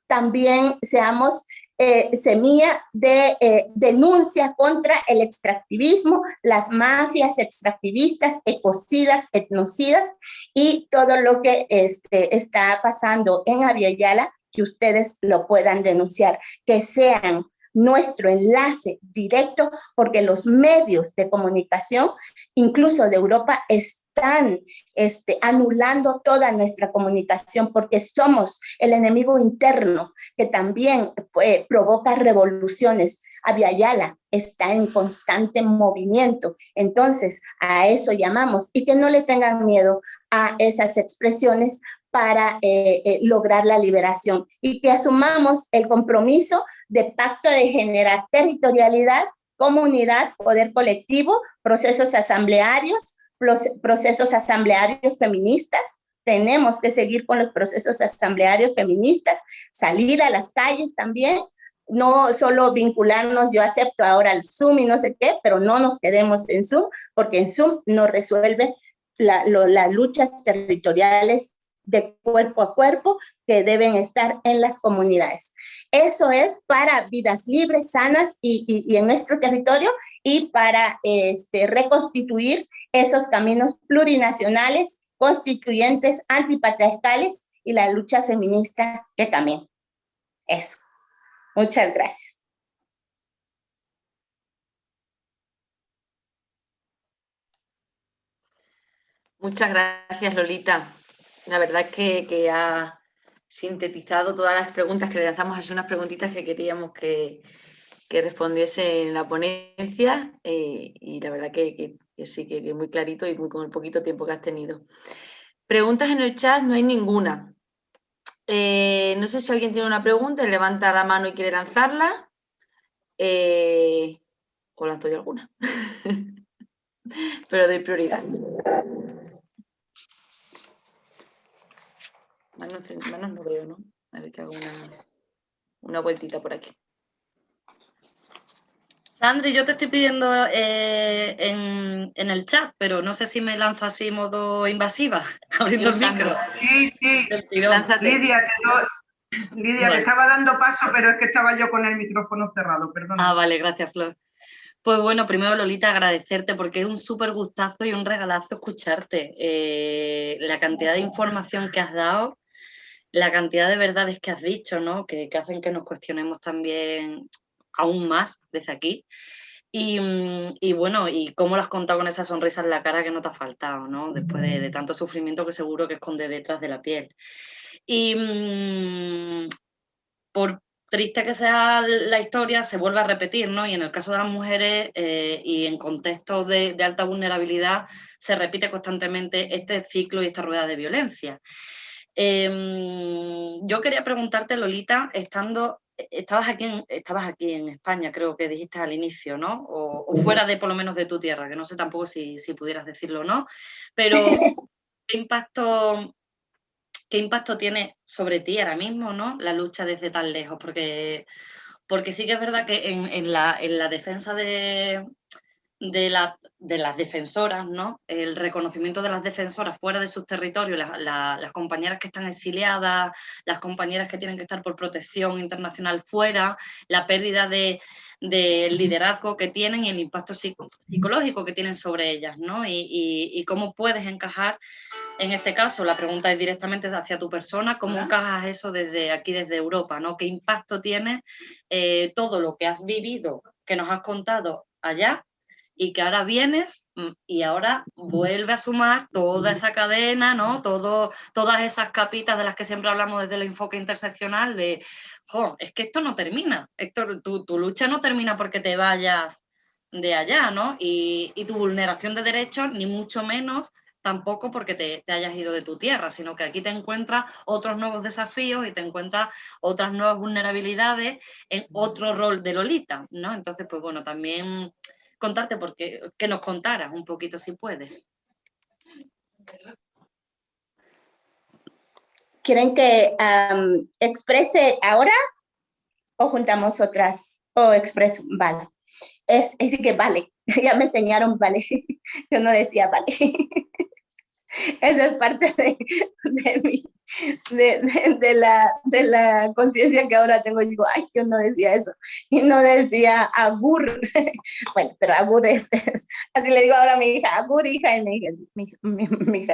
también seamos semilla de denuncia contra el extractivismo, las mafias extractivistas, ecocidas, etnocidas, y todo lo que está pasando en Abya Yala, que ustedes lo puedan denunciar, que sean nuestro enlace directo, porque los medios de comunicación, incluso de Europa, están anulando toda nuestra comunicación, porque somos el enemigo interno que también provoca revoluciones. Abya Yala está en constante movimiento, entonces a eso llamamos, y que no le tengan miedo a esas expresiones para lograr la liberación, y que asumamos el compromiso de pacto de generar territorialidad, comunidad, poder colectivo, procesos asamblearios feministas. Tenemos que seguir con los procesos asamblearios feministas, salir a las calles también, no solo vincularnos, yo acepto ahora el Zoom y no sé qué, pero no nos quedemos en Zoom, porque en Zoom no resuelve las luchas territoriales de cuerpo a cuerpo que deben estar en las comunidades. Eso es para vidas libres, sanas y en nuestro territorio, y para reconstituir esos caminos plurinacionales, constituyentes, antipatriarcales, y la lucha feminista que camina. Eso. Muchas gracias. Muchas gracias, Lolita. La verdad es que ha sintetizado todas las preguntas que le lanzamos, así unas preguntitas que queríamos que respondiese en la ponencia, y la verdad que sí, que muy clarito y muy con el poquito tiempo que has tenido. Preguntas en el chat no hay ninguna. No sé si alguien tiene una pregunta, levanta la mano y quiere lanzarla, o lanzo yo alguna, pero doy prioridad. Manos no veo, ¿no? A ver que hago una vueltita por aquí. Sandri, yo te estoy pidiendo en el chat, pero no sé si me lanzo así modo invasiva, abriendo el micro. Sí, Lánzate. Lidia, te estaba dando paso, pero es que estaba yo con el micrófono cerrado, perdón. Ah, vale, gracias, Flor. Pues bueno, primero, Lolita, agradecerte porque es un súper gustazo y un regalazo escucharte. La cantidad de información que has dado, la cantidad de verdades que has dicho, ¿no? Que hacen que nos cuestionemos también aún más desde aquí. Y bueno, y cómo lo has contado con esa sonrisa en la cara que no te ha faltado, ¿no? Después de tanto sufrimiento que seguro que esconde detrás de la piel. Y por triste que sea la historia, se vuelve a repetir, ¿no? Y en el caso de las mujeres y en contextos de alta vulnerabilidad, se repite constantemente este ciclo y esta rueda de violencia. Yo quería preguntarte, Lolita, estabas aquí en España, creo que dijiste al inicio, ¿no? O fuera de, por lo menos, de tu tierra, que no sé tampoco si pudieras decirlo o no, pero ¿qué impacto tiene sobre ti ahora mismo, ¿no? La lucha desde tan lejos, porque sí que es verdad que en la defensa de las defensoras, ¿no? El reconocimiento de las defensoras fuera de sus territorios, las compañeras que están exiliadas, las compañeras que tienen que estar por protección internacional fuera, la pérdida de liderazgo que tienen y el impacto psicológico que tienen sobre ellas, ¿no? Y cómo puedes encajar, en este caso, la pregunta es directamente hacia tu persona, ¿cómo encajas eso desde aquí, desde Europa, ¿no? ¿Qué impacto tiene todo lo que has vivido, que nos has contado allá, y que ahora vienes y ahora vuelve a sumar toda esa cadena, ¿no? Todas esas capitas de las que siempre hablamos desde el enfoque interseccional de, es que esto no termina, tu lucha no termina porque te vayas de allá, ¿no? Y tu vulneración de derechos, ni mucho menos tampoco porque te hayas ido de tu tierra, sino que aquí te encuentras otros nuevos desafíos y te encuentras otras nuevas vulnerabilidades en otro rol de Lolita, ¿no? Entonces, pues bueno, también contarte que nos contaras un poquito si puedes. ¿Quieren que exprese ahora o juntamos otras? O expreso, vale. Es que vale, ya me enseñaron vale. Yo no decía vale. Eso es parte de la conciencia que ahora tengo. Digo, ay, yo no decía eso. Y no decía agur. Bueno, pero agur es así le digo ahora a mi hija, agur, hija, y mi hija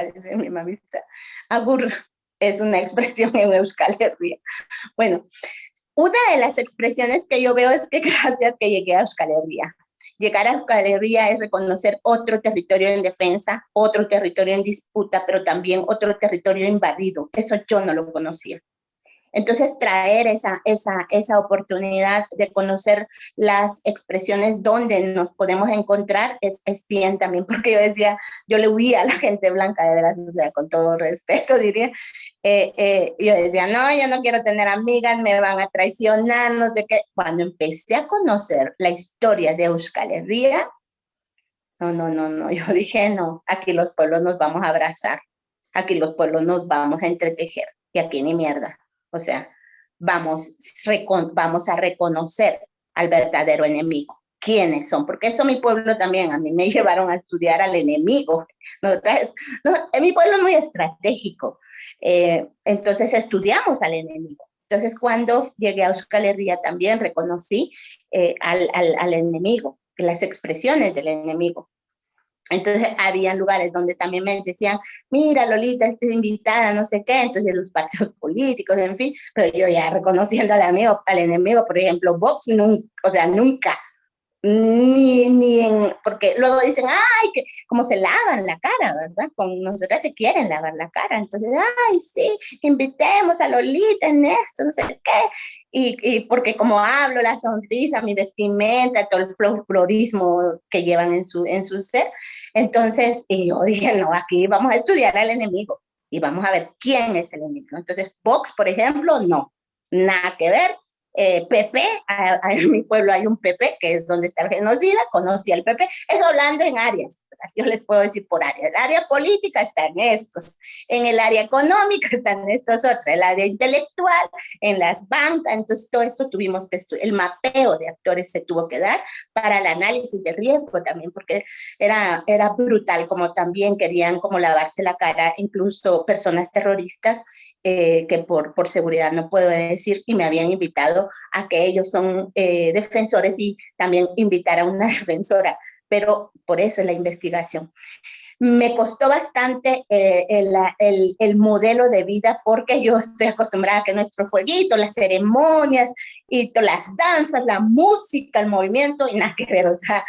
dice, mi mamita, agur es una expresión en Euskal Herria. Bueno, una de las expresiones que yo veo es que gracias que llegué a Euskal Herria. Llegar a Euskal Herria es reconocer otro territorio en defensa, otro territorio en disputa, pero también otro territorio invadido. Eso yo no lo conocía. Entonces, traer esa oportunidad de conocer las expresiones donde nos podemos encontrar es bien también, porque yo decía, yo le huía a la gente blanca, de verdad, o sea, con todo respeto, diría. Yo decía, no, yo no quiero tener amigas, me van a traicionar, no sé qué. Cuando empecé a conocer la historia de Euskal Herria, no, yo dije, no, aquí los pueblos nos vamos a abrazar, aquí los pueblos nos vamos a entretejer, y aquí ni mierda. O sea, vamos a reconocer al verdadero enemigo. ¿Quiénes son? Porque eso mi pueblo también, a mí me llevaron a estudiar al enemigo. En mi pueblo es muy estratégico. Entonces estudiamos al enemigo. Entonces cuando llegué a Euskal Herria también reconocí al enemigo, las expresiones del enemigo. Entonces había lugares donde también me decían, mira Lolita, estás invitada, no sé qué, entonces los partidos políticos, en fin, pero yo ya reconociendo al enemigo, por ejemplo, Vox, nunca, porque luego dicen, ay, que como se lavan la cara, ¿verdad? Con nosotras se quieren lavar la cara, entonces, ay, sí, invitemos a Lolita en esto, no sé qué, y porque como hablo, la sonrisa, mi vestimenta, todo el florismo que llevan en su ser, entonces, y yo dije, no, aquí vamos a estudiar al enemigo, y vamos a ver quién es el enemigo. Entonces, Vox, por ejemplo, no, nada que ver, PP, en mi pueblo hay un PP, que es donde está el genocida, conocí al PP, eso hablando en áreas, yo les puedo decir por áreas. El área política está en estos, en el área económica están estos otros, el área intelectual, en las bancas, entonces todo esto tuvimos que estudiar, el mapeo de actores se tuvo que dar para el análisis de riesgo también, porque era brutal, como también querían como lavarse la cara, incluso personas terroristas, que por seguridad no puedo decir, y me habían invitado a que ellos son defensores y también invitar a una defensora, pero por eso es la investigación. Me costó bastante el modelo de vida porque yo estoy acostumbrada a que nuestro fueguito, las ceremonias y todas las danzas, la música, el movimiento, y nada que ver, o sea,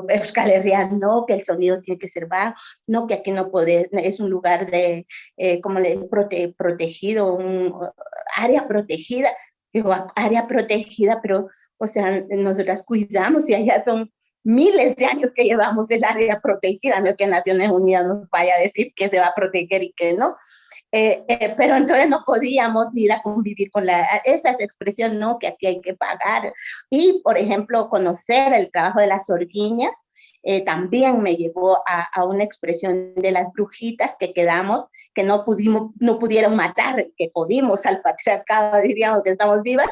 Euskal Herria, no, que el sonido tiene que ser bajo, no, que aquí no puede, es un lugar de, como le protegido, un área protegida, digo, área protegida, pero, o sea, nosotras cuidamos y allá son miles de años que llevamos del área protegida, no es que Naciones Unidas nos vaya a decir que se va a proteger y que no, pero entonces no podíamos ir a convivir con esas expresiones, no, que aquí hay que pagar, y por ejemplo conocer el trabajo de las orguiñas, también me llevó a una expresión de las brujitas que quedamos, que no pudieron matar, que jodimos al patriarcado, diríamos que estamos vivas,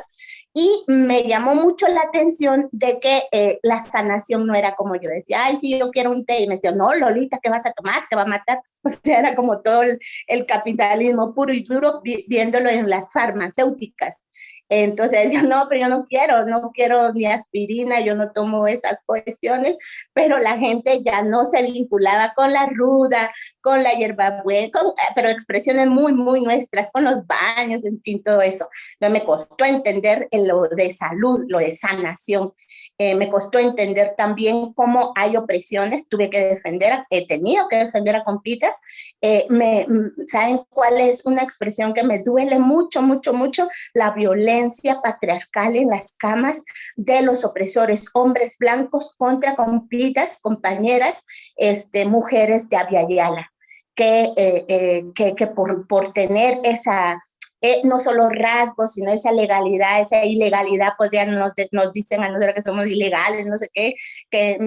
y me llamó mucho la atención de que la sanación no era como yo decía, ay, sí, yo quiero un té, y me decía, no, Lolita, ¿qué vas a tomar? Te va a matar. O sea, era como todo el capitalismo puro y duro, viéndolo en las farmacéuticas. Entonces decía, no, pero yo no quiero ni aspirina, yo no tomo esas cuestiones, pero la gente ya no se vinculaba con la ruda, con la hierbabuena, pero expresiones muy, muy nuestras, con los baños, en fin, todo eso. No me costó entender lo de salud, lo de sanación. Me costó entender también cómo hay opresiones, tuve que defender, he tenido que defender a compitas. ¿Saben cuál es una expresión que me duele mucho, mucho, mucho? La violencia patriarcal en las camas de los opresores, hombres blancos contra compitas, compañeras, mujeres de Abya Yala, que por tener esa, no solo rasgos, sino esa legalidad, esa ilegalidad, nos dicen a nosotros que somos ilegales, no sé qué, que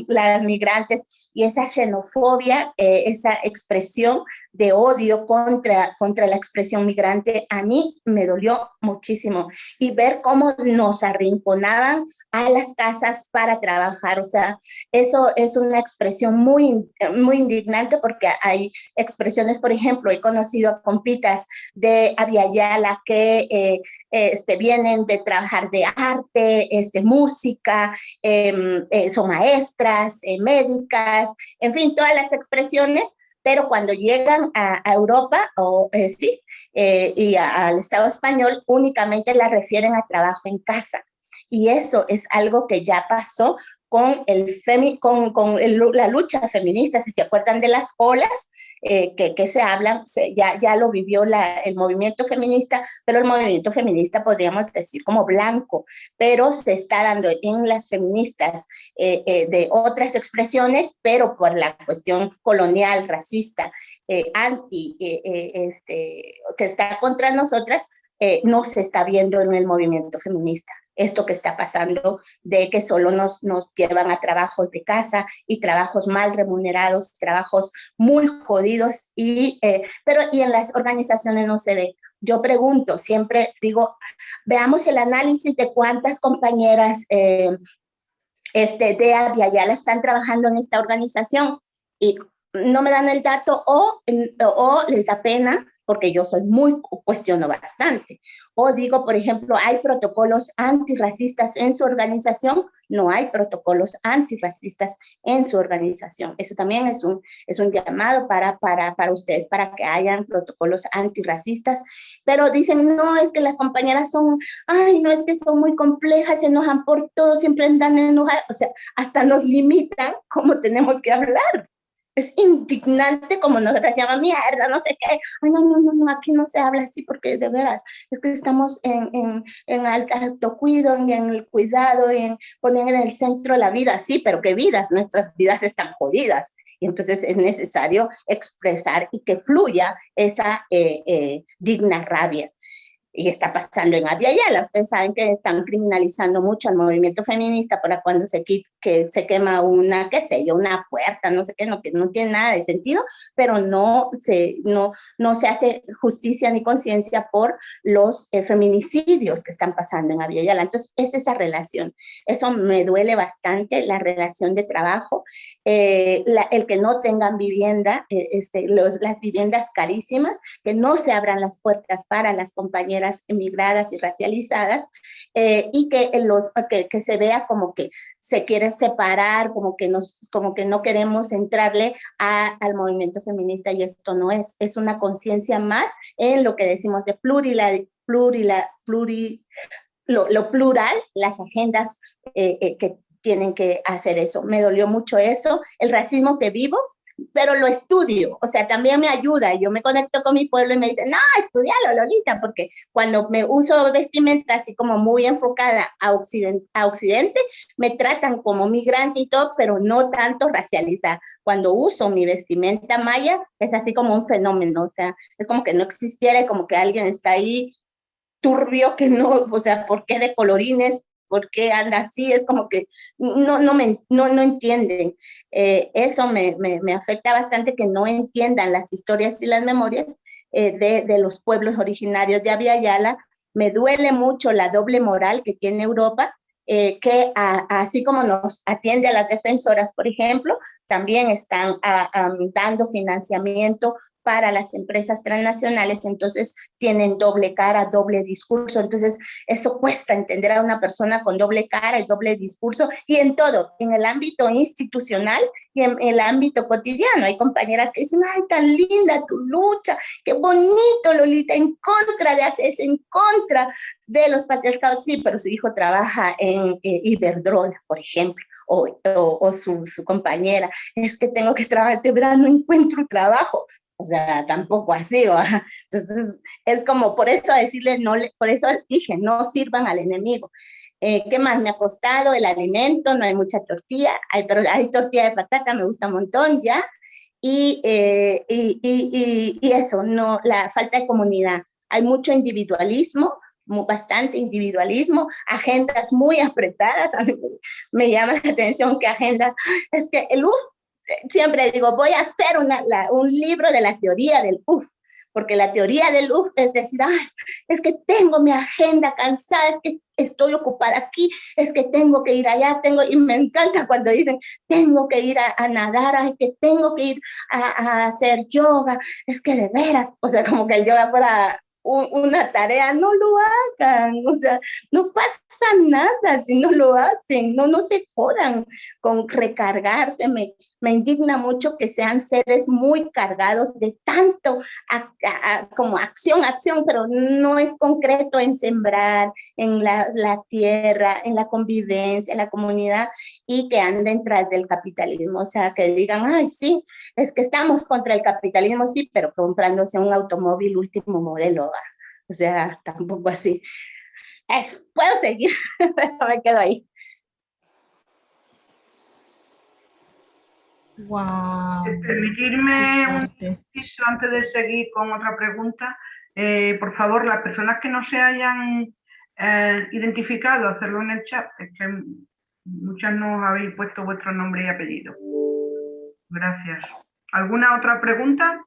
las migrantes, y esa xenofobia, esa expresión de odio contra la expresión migrante, a mí me dolió muchísimo. Y ver cómo nos arrinconaban a las casas para trabajar, o sea, eso es una expresión muy, muy indignante, porque hay expresiones, por ejemplo, he conocido a compitas de Abya Yala que vienen de trabajar de arte, música, son maestras, médicas, en fin, todas las expresiones, pero cuando llegan a Europa y al Estado español, únicamente la refieren a trabajo en casa. Y eso es algo que ya pasó con la lucha feminista, si se acuerdan de las olas que se hablan, ya lo vivió el movimiento feminista, pero el movimiento feminista podríamos decir como blanco, pero se está dando en las feministas de otras expresiones, pero por la cuestión colonial, racista, que está contra nosotras, no se está viendo en el movimiento feminista. Esto que está pasando de que solo nos llevan a trabajos de casa y trabajos mal remunerados, trabajos muy jodidos, pero en las organizaciones no se ve. Yo pregunto, siempre digo, veamos el análisis de cuántas compañeras de Abya Yala están trabajando en esta organización, y no me dan el dato, o les da pena, porque yo cuestiono bastante. O digo, por ejemplo, ¿hay protocolos antirracistas en su organización? No hay protocolos antirracistas en su organización. Eso también es un llamado para ustedes, para que hayan protocolos antirracistas. Pero dicen, no, es que las compañeras no, es que son muy complejas, se enojan por todo, siempre andan enojadas. O sea, hasta nos limitan cómo tenemos que hablar. Es indignante como nos llaman mierda, no sé qué. Ay, no, aquí no se habla así, porque de veras, es que estamos en autocuido, en el cuidado, en poner en el centro la vida. Sí, pero ¿qué vidas? Nuestras vidas están jodidas. Y entonces es necesario expresar y que fluya esa digna rabia. y está pasando en Abya Yala. Ustedes saben que están criminalizando mucho al movimiento feminista para cuando se quema una, qué sé yo, una puerta, no sé qué, no, que no tiene nada de sentido, pero no se hace justicia ni conciencia por los feminicidios que están pasando en Abya Yala. Entonces, es esa relación. Eso me duele bastante, la relación de trabajo, el que no tengan vivienda, las viviendas carísimas, que no se abran las puertas para las compañeras emigradas y racializadas, y que se vea como que se quiere separar, como que no queremos entrarle al movimiento feminista, y esto no es una conciencia más en lo que decimos de lo plural, las agendas que tienen que hacer eso. Me dolió mucho eso, el racismo que vivo, pero lo estudio, o sea, también me ayuda. Yo me conecto con mi pueblo y me dicen, no, estudialo, Lolita, porque cuando me uso vestimenta así como muy enfocada a Occidente, me tratan como migrante y todo, pero no tanto racializada. Cuando uso mi vestimenta maya, es así como un fenómeno, o sea, es como que no existiera, como que alguien está ahí turbio, que no, o sea, ¿por qué de colorines? ¿Por qué anda así? Es como que no entienden. Eso me afecta bastante, que no entiendan las historias y las memorias de los pueblos originarios de Abya Yala. Me duele mucho la doble moral que tiene Europa, que así como nos atiende a las defensoras, por ejemplo, también están dando financiamiento para las empresas transnacionales, entonces tienen doble cara, doble discurso. Entonces eso cuesta entender a una persona con doble cara y doble discurso, y en todo, en el ámbito institucional y en el ámbito cotidiano. Hay compañeras que dicen, ay, tan linda tu lucha, qué bonito, Lolita, en contra de los patriarcados. Sí, pero su hijo trabaja en Iberdrola, por ejemplo, o su compañera, es que tengo que trabajar este verano, no encuentro trabajo. O sea, tampoco así, ¿va? Entonces, es como, por eso por eso dije, no sirvan al enemigo. ¿Qué más me ha costado? El alimento, no hay mucha tortilla, pero hay tortilla de patata, me gusta un montón, ¿ya? Y eso, no, la falta de comunidad. Hay mucho individualismo, bastante individualismo, agendas muy apretadas. A mí me llama la atención que agendas, es que siempre digo, voy a hacer un libro de la teoría del UF, porque la teoría del UF es decir, ay, es que tengo mi agenda cansada, es que estoy ocupada aquí, es que tengo que ir allá, y me encanta cuando dicen, tengo que ir a nadar, ay, que tengo que ir a hacer yoga, es que de veras, o sea, como que el yoga fuera una tarea, no lo hagan, o sea, no pasa nada si no lo hacen, no se jodan con recargarse. Me indigna mucho que sean seres muy cargados de tanto como acción, pero no es concreto en sembrar, en la tierra, en la convivencia, en la comunidad, y que anden tras del capitalismo. O sea, que digan, ay, sí, es que estamos contra el capitalismo, sí, pero comprándose un automóvil último modelo, ¿va? O sea, tampoco así. Eso, puedo seguir, pero me quedo ahí. Wow. Permitirme un inciso antes de seguir con otra pregunta. Por favor, las personas que no se hayan identificado, hacerlo en el chat. Es que muchas no habéis puesto vuestro nombre y apellido. Gracias. ¿Alguna otra pregunta?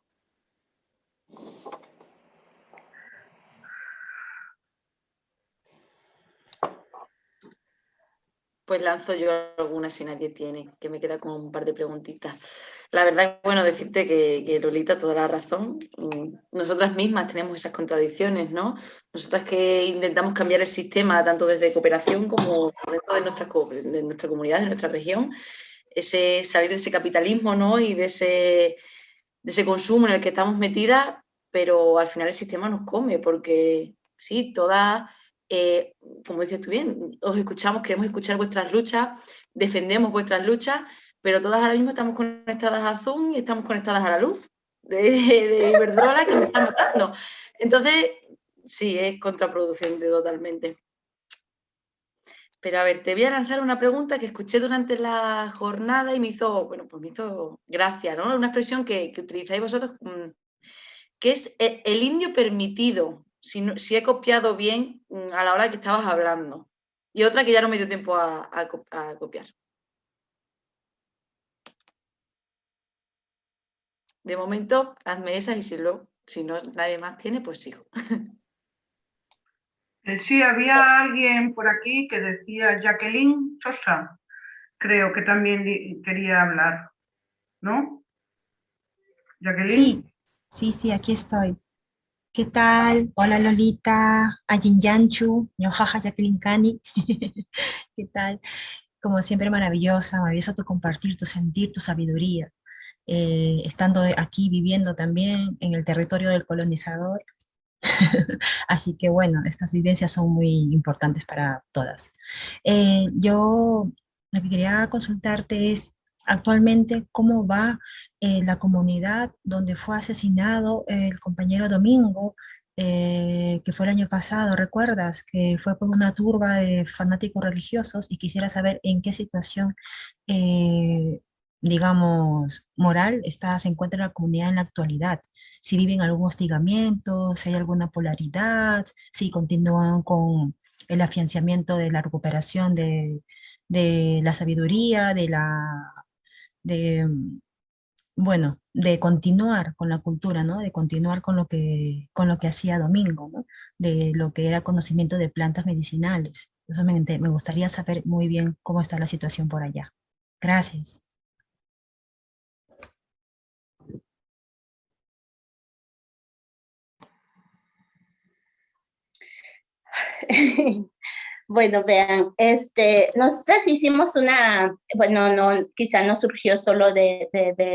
Pues lanzo yo alguna si nadie tiene, que me queda como un par de preguntitas. La verdad, bueno, decirte que Lolita, toda la razón. Nosotras mismas tenemos esas contradicciones, ¿no? Nosotras que intentamos cambiar el sistema tanto desde cooperación como dentro de nuestra comunidad, de nuestra región, salir de ese capitalismo, ¿no? Y de ese consumo en el que estamos metidas, pero al final el sistema nos come, porque sí, todas, como dices tú bien, os escuchamos, queremos escuchar vuestras luchas, defendemos vuestras luchas, pero todas ahora mismo estamos conectadas a Zoom y estamos conectadas a la luz de Iberdrola, que nos está matando. Entonces, sí, es contraproducente totalmente. Pero a ver, te voy a lanzar una pregunta que escuché durante la jornada y me hizo gracia, ¿no? Una expresión que utilizáis vosotros, que es el indio permitido. si he copiado bien a la hora que estabas hablando. Y otra que ya no me dio tiempo a copiar. De momento, hazme esas y si no nadie más tiene, pues sigo. Sí, había alguien por aquí que decía Jacqueline Sosa, creo que también quería hablar, ¿no? Jacqueline. Sí, aquí estoy. ¿Qué tal? Hola Lolita, Ayin Yanchu, Ñojaja Jacqueline Cani. ¿Qué tal? Como siempre, maravilloso tu compartir, tu sentir, tu sabiduría. Estando aquí viviendo también en el territorio del colonizador. Así que bueno, estas vivencias son muy importantes para todas. Yo lo que quería consultarte es actualmente cómo va la comunidad donde fue asesinado el compañero Domingo, que fue el año pasado, ¿recuerdas? Que fue por una turba de fanáticos religiosos y quisiera saber en qué situación, eh, digamos, moral se encuentra la comunidad en la actualidad, si viven algún hostigamiento, si hay alguna polaridad, si continúan con el afianzamiento de la recuperación de la sabiduría, de, bueno, de continuar con la cultura, ¿no? De continuar con lo que hacía Domingo, ¿no? De lo que era conocimiento de plantas medicinales. Eso me gustaría saber muy bien cómo está la situación por allá. Gracias. Bueno, vean, nosotras hicimos bueno, no, quizá no surgió solo de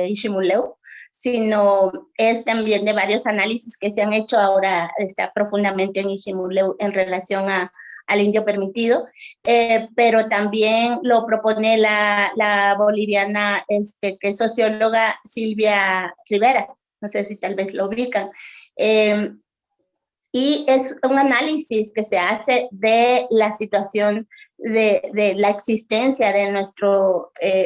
Ishimuleu, sino es también de varios análisis que se han hecho ahora, está profundamente en Ishimuleu en relación al indio permitido, pero también lo propone la boliviana, que es socióloga Silvia Rivera, no sé si tal vez lo ubican. Y es un análisis que se hace de la situación de la existencia de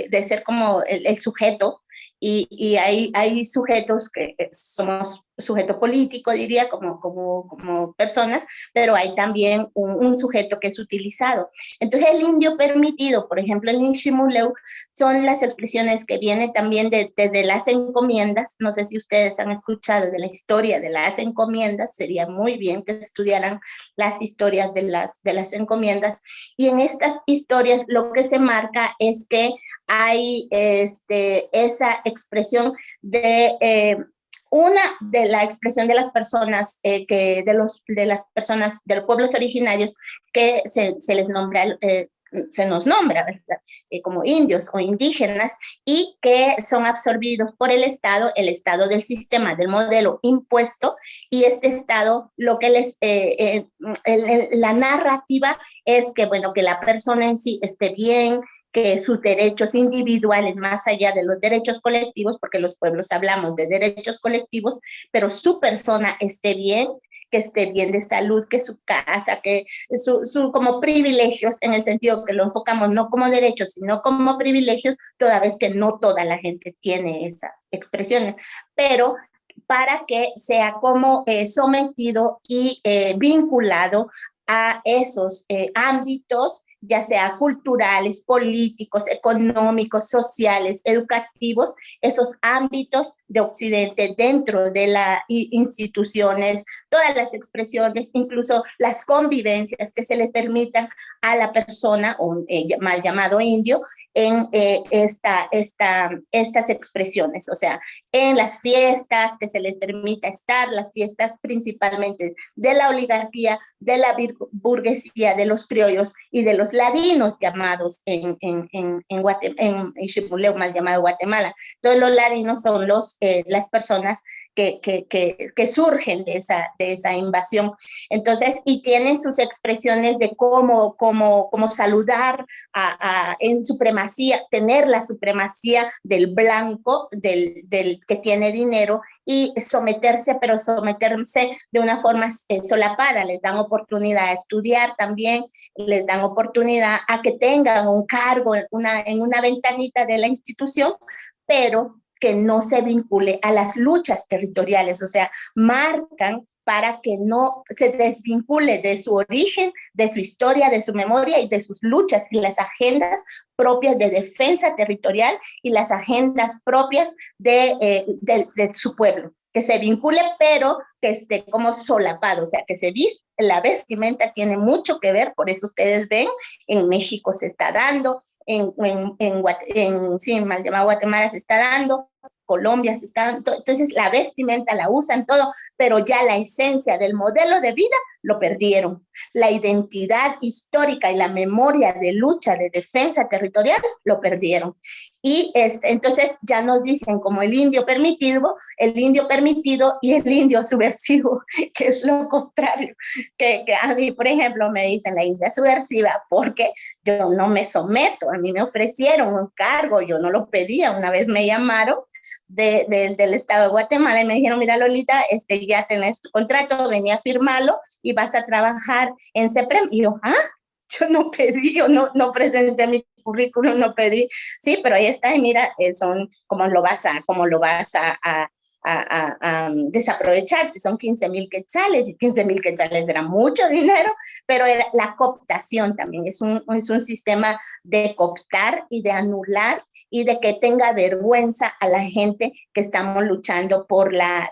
de ser como el sujeto, y hay sujetos que somos sujeto político, diría, como personas, pero hay también un sujeto que es utilizado. Entonces el indio permitido, por ejemplo, el Inshimuleu, son las expresiones que vienen también desde las encomiendas. No sé si ustedes han escuchado de la historia de las encomiendas, sería muy bien que estudiaran las historias de las encomiendas, y en estas historias lo que se marca es que hay esa expresión una de la expresión de las personas, de las personas de los pueblos originarios que se les nombra, se nos nombra, ¿verdad? Como indios o indígenas, y que son absorbidos por el Estado del sistema, del modelo impuesto, y este Estado lo que la narrativa es que, bueno, que la persona en sí esté bien, que sus derechos individuales, más allá de los derechos colectivos, porque los pueblos hablamos de derechos colectivos, pero su persona esté bien, que esté bien de salud, que su casa, que como privilegios, en el sentido que lo enfocamos no como derechos, sino como privilegios, toda vez que no toda la gente tiene esas expresiones, pero para que sea como sometido y vinculado a esos ámbitos, ya sea culturales, políticos, económicos, sociales, educativos, esos ámbitos de Occidente dentro de las instituciones, todas las expresiones, incluso las convivencias que se le permitan a la persona, o mal llamado indio, en estas expresiones, o sea, en las fiestas que se les permita estar, las fiestas principalmente de la oligarquía, de la burguesía, de los criollos y de los ladinos llamados en Ishimuleu, mal llamado Guatemala. Todos los ladinos son las personas que surgen de esa invasión. Entonces, y tienen sus expresiones de cómo saludar en supremacía, tener la supremacía del blanco, del que tiene dinero, y someterse, pero someterse de una forma solapada. Les dan oportunidad a estudiar también, les dan oportunidad a que tengan un cargo en una ventanita de la institución, pero que no se vincule a las luchas territoriales, o sea, marcan para que no se desvincule de su origen, de su historia, de su memoria y de sus luchas y las agendas propias de defensa territorial y las agendas propias de su pueblo. Que se vincule, pero que esté como solapado, o sea, que se viste, la vestimenta tiene mucho que ver, por eso ustedes ven, en México se está dando, sí, en mal llamado Guatemala se está dando, Colombia se está dando, entonces la vestimenta la usan todo, pero ya la esencia del modelo de vida lo perdieron. La identidad histórica y la memoria de lucha, de defensa territorial, lo perdieron. Y entonces ya nos dicen como el indio permitido y el indio subversivo, que es lo contrario. Que a mí, por ejemplo, me dicen la india subversiva porque yo no me someto, a mí me ofrecieron un cargo, yo no lo pedía, una vez me llamaron del estado de Guatemala y me dijeron, mira Lolita, ya tenés tu contrato, venía a firmarlo y vas a trabajar en CEPREM. Y yo, yo no pedí, yo no presenté mi currículum, no pedí, sí, pero ahí está, y mira, son, ¿cómo lo vas a desaprovechar? Si son 15,000 quetzales, y 15,000 quetzales era mucho dinero, pero la cooptación también es un sistema de cooptar y de anular y de que tenga vergüenza a la gente que estamos luchando por la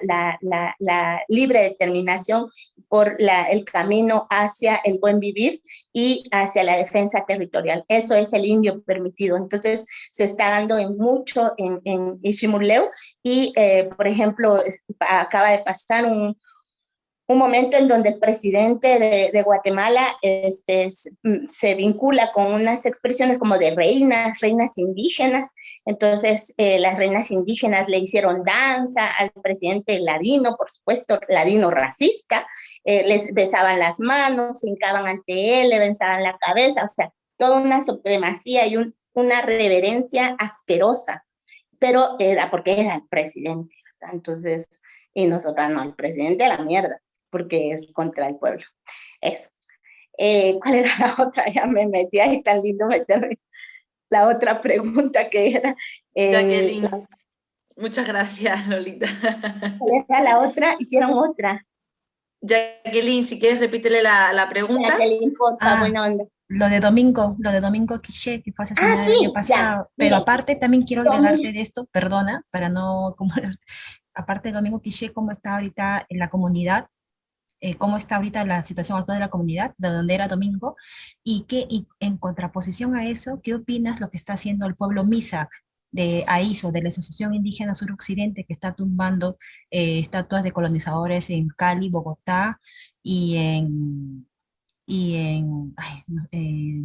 libre determinación, por el camino hacia el buen vivir y hacia la defensa territorial. Eso es el indio permitido. Entonces, se está dando mucho en Iximuleu y, por ejemplo, acaba de pasar un momento en donde el presidente de Guatemala se vincula con unas expresiones como de reinas indígenas. Entonces, las reinas indígenas le hicieron danza al presidente ladino, por supuesto, ladino racista, les besaban las manos, se hincaban ante él, le besaban la cabeza, o sea, toda una supremacía y una reverencia asquerosa, pero era porque era el presidente. O sea, entonces, y nosotros no, el presidente a la mierda, porque es contra el pueblo. Eso. ¿Cuál era la otra? Ya me metí ahí, tan lindo meterme. La otra pregunta que era... Jacqueline. Muchas gracias, Lolita. ¿Cuál era la otra? Hicieron otra. Jacqueline, si quieres repítele la pregunta. Jacqueline, porfa, buena onda. Lo de Domingo Quiché, que fue asesinado el año pasado. Ya, pero mire, aparte también quiero agregarte de esto, perdona, para no... aparte de Domingo Quiché, ¿cómo está ahorita en la comunidad? ¿Cómo está ahorita la situación actual de la comunidad, de donde era Domingo? Y en contraposición a eso, ¿qué opinas lo que está haciendo el pueblo Misak de AISO, de la Asociación Indígena Suroccidente, que está tumbando estatuas de colonizadores en Cali, Bogotá y en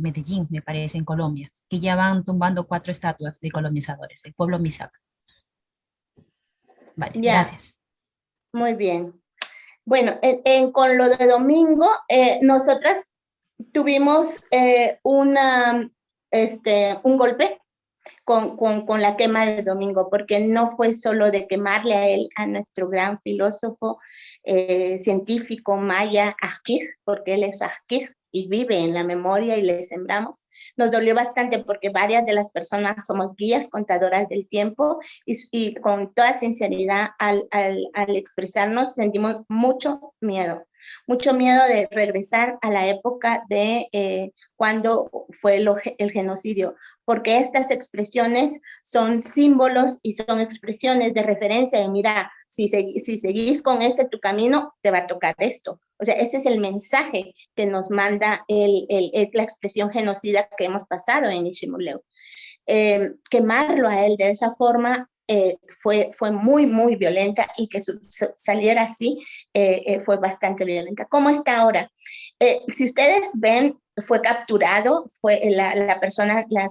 Medellín, me parece, en Colombia, que ya van tumbando 4 estatuas de colonizadores, el pueblo Misak? Vale, ya. Gracias. Muy bien. Bueno, con lo de Domingo, nosotras tuvimos un golpe con la quema de Domingo, porque no fue solo de quemarle a él, a nuestro gran filósofo, científico maya, Ajquij, porque él es Ajquij y vive en la memoria y le sembramos. Nos dolió bastante porque varias de las personas somos guías, contadoras del tiempo y con toda sinceridad al expresarnos sentimos mucho miedo de regresar a la época de cuando fue el genocidio, porque estas expresiones son símbolos y son expresiones de referencia de mira, si seguís con ese tu camino, te va a tocar esto. O sea, ese es el mensaje que nos manda la expresión genocida que hemos pasado en Iximuleu. Quemarlo a él de esa forma fue muy, muy violenta, y que saliera así fue bastante violenta. ¿Cómo está ahora? Si ustedes ven, fue capturado, las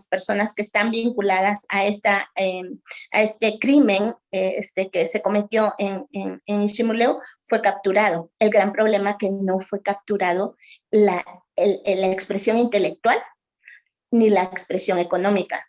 personas que están vinculadas a este crimen que se cometió en Iximuleu, fue capturado. El gran problema es que no fue capturado la expresión intelectual ni la expresión económica.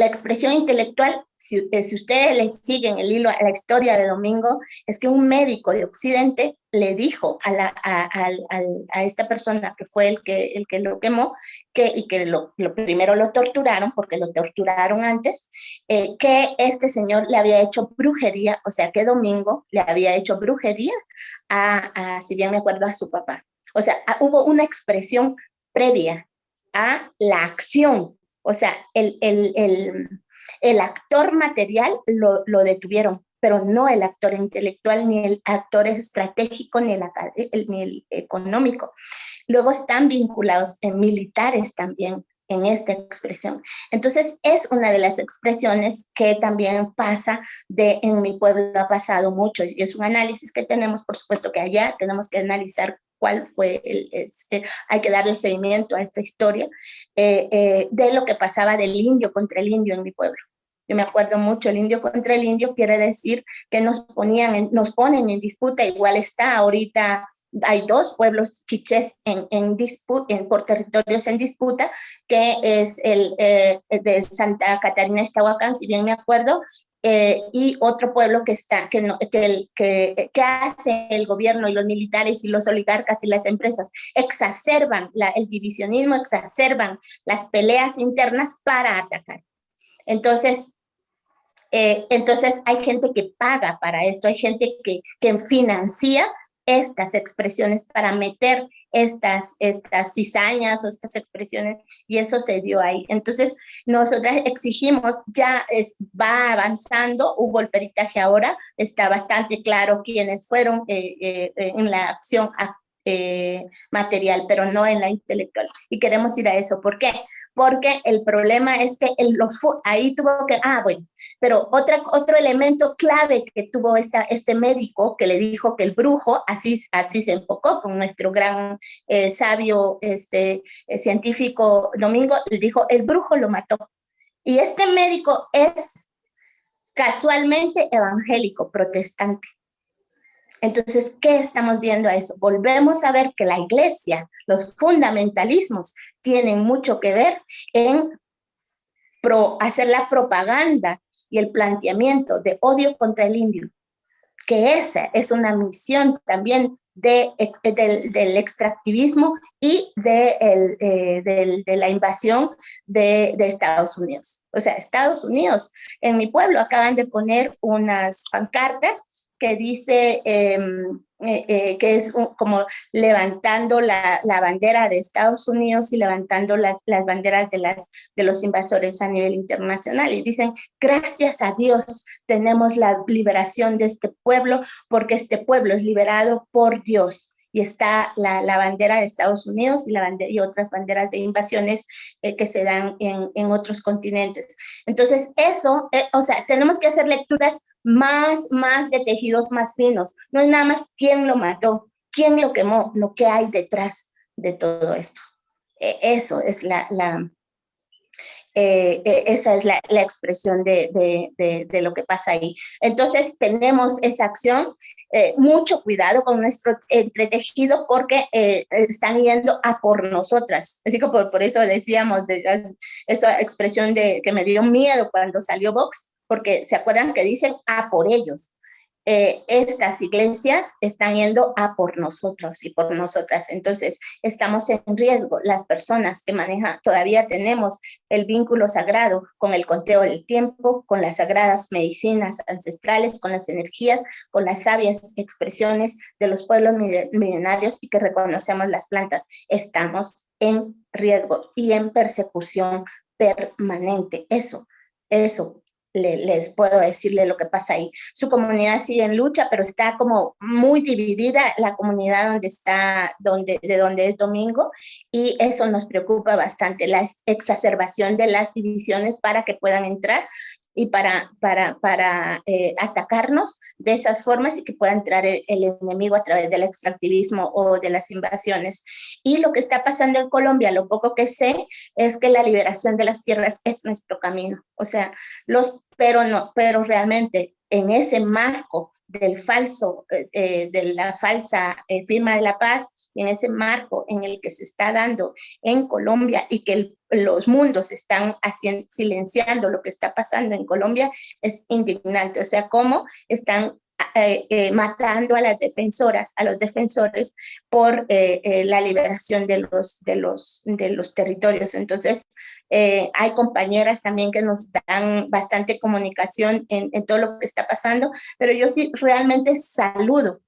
La expresión intelectual, si ustedes le siguen el hilo a la historia de Domingo, es que un médico de Occidente le dijo a esta persona que fue el que lo quemó, y que primero lo torturaron, porque lo torturaron antes, que este señor le había hecho brujería, o sea, que Domingo le había hecho brujería si bien me acuerdo, a su papá. O sea, hubo una expresión previa a la acción. O sea, el actor material lo detuvieron, pero no el actor intelectual, ni el actor estratégico, ni el económico. Luego están vinculados en militares también en esta expresión. Entonces, es una de las expresiones que también pasa en mi pueblo, ha pasado mucho, y es un análisis que tenemos, por supuesto que allá tenemos que analizar cuál fue, hay que darle seguimiento a esta historia de lo que pasaba del indio contra el indio en mi pueblo. Yo me acuerdo mucho, el indio contra el indio quiere decir que nos ponen en disputa, igual está ahorita. Hay dos pueblos chichés por territorios en disputa, que es el de Santa Catarina, Ixtahuacán, si bien me acuerdo, y otro pueblo que hace el gobierno y los militares y los oligarcas y las empresas, exacerban el divisionismo, exacerban las peleas internas para atacar. Entonces hay gente que paga para esto, hay gente que financia estas expresiones para meter estas cizañas o estas expresiones, y eso se dio ahí. Entonces, nosotras exigimos, va avanzando, hubo el peritaje ahora, está bastante claro quiénes fueron en la acción material, pero no en la intelectual. Y queremos ir a eso. ¿Por qué? Porque el problema es que ahí tuvo que, bueno, pero otro elemento clave que tuvo este médico que le dijo que el brujo, así se enfocó con nuestro gran sabio científico Domingo, le dijo, el brujo lo mató. Y este médico es casualmente evangélico, protestante. Entonces, ¿qué estamos viendo a eso? Volvemos a ver que la iglesia, los fundamentalismos, tienen mucho que ver en hacer la propaganda y el planteamiento de odio contra el indio, que esa es una misión también del extractivismo y de la invasión de Estados Unidos. O sea, Estados Unidos, en mi pueblo acaban de poner unas pancartas que dice que es como levantando la bandera de Estados Unidos y levantando las banderas de los invasores a nivel internacional. Y dicen, gracias a Dios tenemos la liberación de este pueblo, porque este pueblo es liberado por Dios. Y está la bandera de Estados Unidos y otras banderas de invasiones que se dan en otros continentes. Entonces, eso, o sea, tenemos que hacer lecturas más de tejidos más finos. No es nada más quién lo mató, quién lo quemó, lo que hay detrás de todo esto. Eso es esa es la expresión de lo que pasa ahí. Entonces, tenemos esa acción. Mucho cuidado con nuestro entretejido, porque están yendo a por nosotras. Así que por eso decíamos esa expresión que me dio miedo cuando salió Vox, porque se acuerdan que dicen a por ellos. Estas iglesias están yendo a por nosotros y por nosotras. Entonces, estamos en riesgo. Las personas que manejan, todavía tenemos el vínculo sagrado con el conteo del tiempo, con las sagradas medicinas ancestrales, con las energías, con las sabias expresiones de los pueblos milenarios, y que reconocemos las plantas. Estamos en riesgo y en persecución permanente. Eso les puedo decirle lo que pasa ahí. Su comunidad sigue en lucha, pero está como muy dividida la comunidad de donde es Domingo, y eso nos preocupa bastante, la exacerbación de las divisiones para que puedan entrar y para atacarnos de esas formas, y que pueda entrar el enemigo a través del extractivismo o de las invasiones. Y lo que está pasando en Colombia, lo poco que sé, es que la liberación de las tierras es nuestro camino. O sea, pero realmente en ese marco del falso, de la falsa firma de la paz, y en ese marco en el que se está dando en Colombia y que los mundos están silenciando lo que está pasando en Colombia, es indignante. O sea, cómo están matando a las defensoras, a los defensores por la liberación de los territorios. Entonces, hay compañeras también que nos dan bastante comunicación en todo lo que está pasando, pero yo sí realmente saludo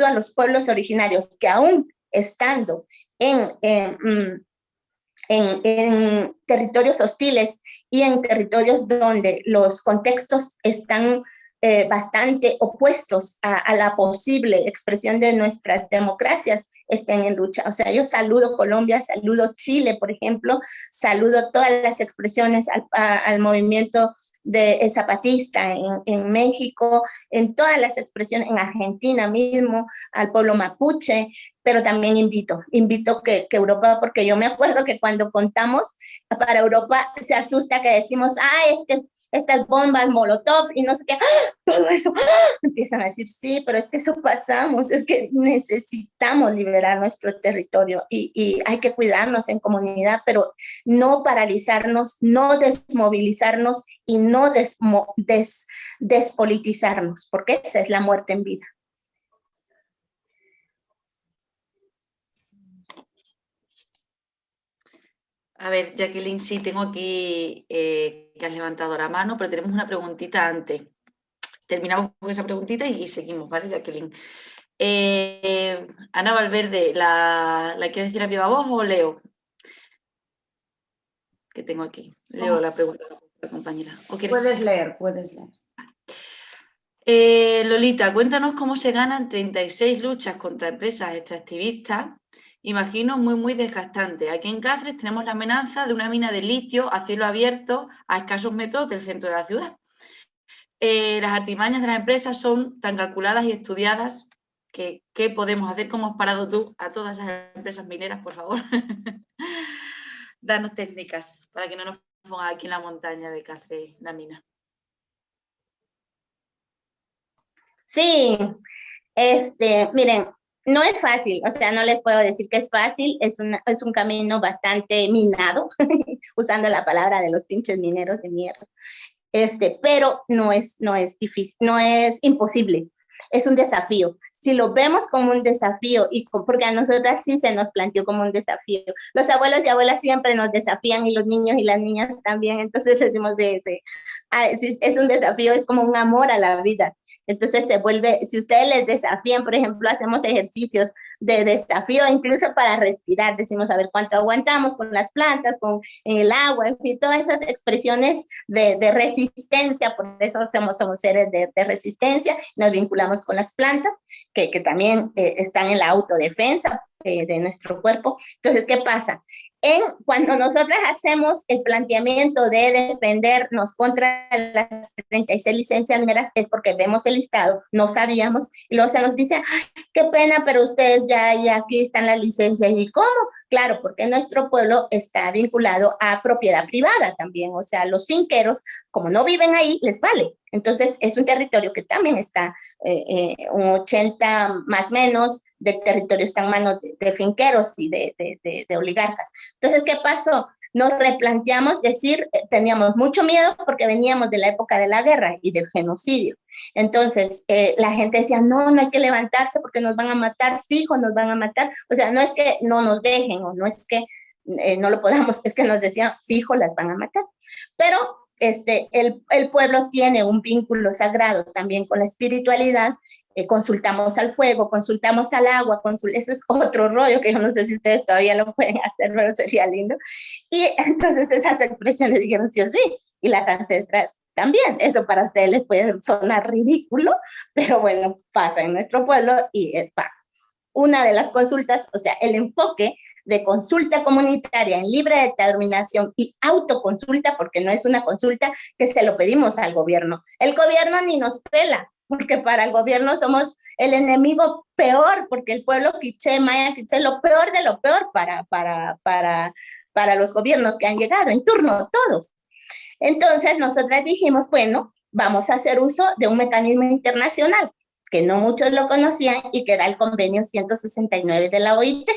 a los pueblos originarios que aún estando en territorios hostiles y en territorios donde los contextos están bastante opuestos a la posible expresión de nuestras democracias, estén en lucha. O sea, yo saludo Colombia, saludo Chile, por ejemplo, saludo todas las expresiones al movimiento de zapatista en México, en todas las expresiones, en Argentina mismo, al pueblo mapuche, pero también invito que Europa, porque yo me acuerdo que cuando contamos para Europa se asusta que decimos, es que estas bombas Molotov y no sé qué, todo eso, empiezan a decir, sí, pero es que eso pasamos, es que necesitamos liberar nuestro territorio y hay que cuidarnos en comunidad, pero no paralizarnos, no desmovilizarnos y no despolitizarnos, porque esa es la muerte en vida. A ver, Jacqueline, sí, tengo aquí que has levantado la mano, pero tenemos una preguntita antes. Terminamos con esa preguntita y seguimos, ¿vale, Jacqueline? Ana Valverde, ¿la quieres decir a viva voz o leo? Que tengo aquí. Leo la pregunta de la compañera. Puedes leer. Lolita, cuéntanos cómo se ganan 36 luchas contra empresas extractivistas. Imagino muy desgastante. Aquí en Cáceres tenemos la amenaza de una mina de litio a cielo abierto a escasos metros del centro de la ciudad. Las artimañas de las empresas son tan calculadas y estudiadas que ¿qué podemos hacer? ¿Cómo has parado tú a todas esas empresas mineras, por favor? Danos técnicas para que no nos pongan aquí en la montaña de Cáceres la mina. Sí, miren, no es fácil, o sea, no les puedo decir que es fácil, es un camino bastante minado, usando la palabra de los pinches mineros de mierda, pero no es difícil, no es imposible, es un desafío. Si lo vemos como un desafío, porque a nosotras sí se nos planteó como un desafío, los abuelos y abuelas siempre nos desafían y los niños y las niñas también, entonces decimos es un desafío, es como un amor a la vida. Entonces se vuelve, si ustedes les desafían, por ejemplo, hacemos ejercicios de desafío, incluso para respirar, decimos a ver cuánto aguantamos con las plantas, en el agua, en fin, todas esas expresiones de resistencia, por eso somos seres de resistencia, nos vinculamos con las plantas, que también están en la autodefensa de nuestro cuerpo. Entonces, ¿qué pasa? Cuando nosotras hacemos el planteamiento de defendernos contra las 36 licencias mineras, es porque vemos el listado, no sabíamos, y luego se nos dice, ay, qué pena, pero ustedes ya aquí están las licencias. ¿Y cómo? Claro, porque nuestro pueblo está vinculado a propiedad privada también, o sea, los finqueros, como no viven ahí, les vale. Entonces, es un territorio que también está, un 80 más menos del territorio está en manos de finqueros y de oligarcas. Entonces, ¿qué pasó? Nos replanteamos decir, teníamos mucho miedo porque veníamos de la época de la guerra y del genocidio. Entonces, la gente decía, no hay que levantarse porque nos van a matar, fijo, nos van a matar. O sea, no es que no nos dejen o no es que no lo podamos, es que nos decían, fijo, las van a matar. Pero el pueblo tiene un vínculo sagrado también con la espiritualidad. Consultamos al fuego, consultamos al agua, ese es otro rollo que yo no sé si ustedes todavía lo pueden hacer, pero sería lindo. Y entonces esas expresiones dijeron sí o sí, y las ancestras también. Eso para ustedes les puede sonar ridículo, pero bueno, pasa en nuestro pueblo y pasa. Una de las consultas, o sea, el enfoque de consulta comunitaria en libre determinación y autoconsulta, porque no es una consulta que se lo pedimos al gobierno. El gobierno ni nos pela, porque para el gobierno somos el enemigo peor, porque el pueblo quiché, maya quiché, lo peor de lo peor para los gobiernos que han llegado en turno, todos. Entonces nosotras dijimos, bueno, vamos a hacer uso de un mecanismo internacional que no muchos lo conocían y que era el convenio 169 de la OIT.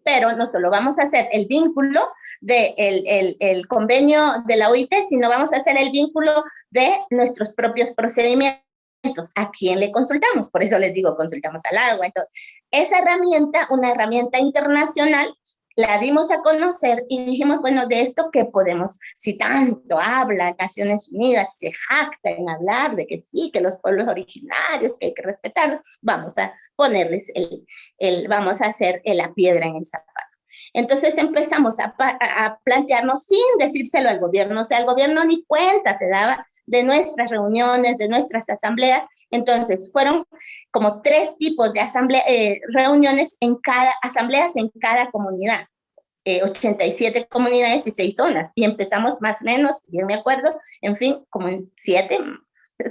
Pero no solo vamos a hacer el vínculo del convenio de la OIT, sino vamos a hacer el vínculo de nuestros propios procedimientos. ¿A quién le consultamos? Por eso les digo, consultamos al agua. Entonces, esa herramienta, una herramienta internacional, la dimos a conocer y dijimos, bueno, de esto qué podemos, si tanto habla Naciones Unidas, se jacta en hablar de que sí, que los pueblos originarios, que hay que respetarlos, vamos a ponerles vamos a hacer la piedra en el zapato. Entonces empezamos a plantearnos sin decírselo al gobierno, o sea, el gobierno ni cuenta se daba de nuestras reuniones, de nuestras asambleas. Entonces fueron como 3 tipos de reuniones asambleas en cada comunidad. 87 comunidades y 6 zonas, y empezamos más o menos, yo me acuerdo, en fin, como en 7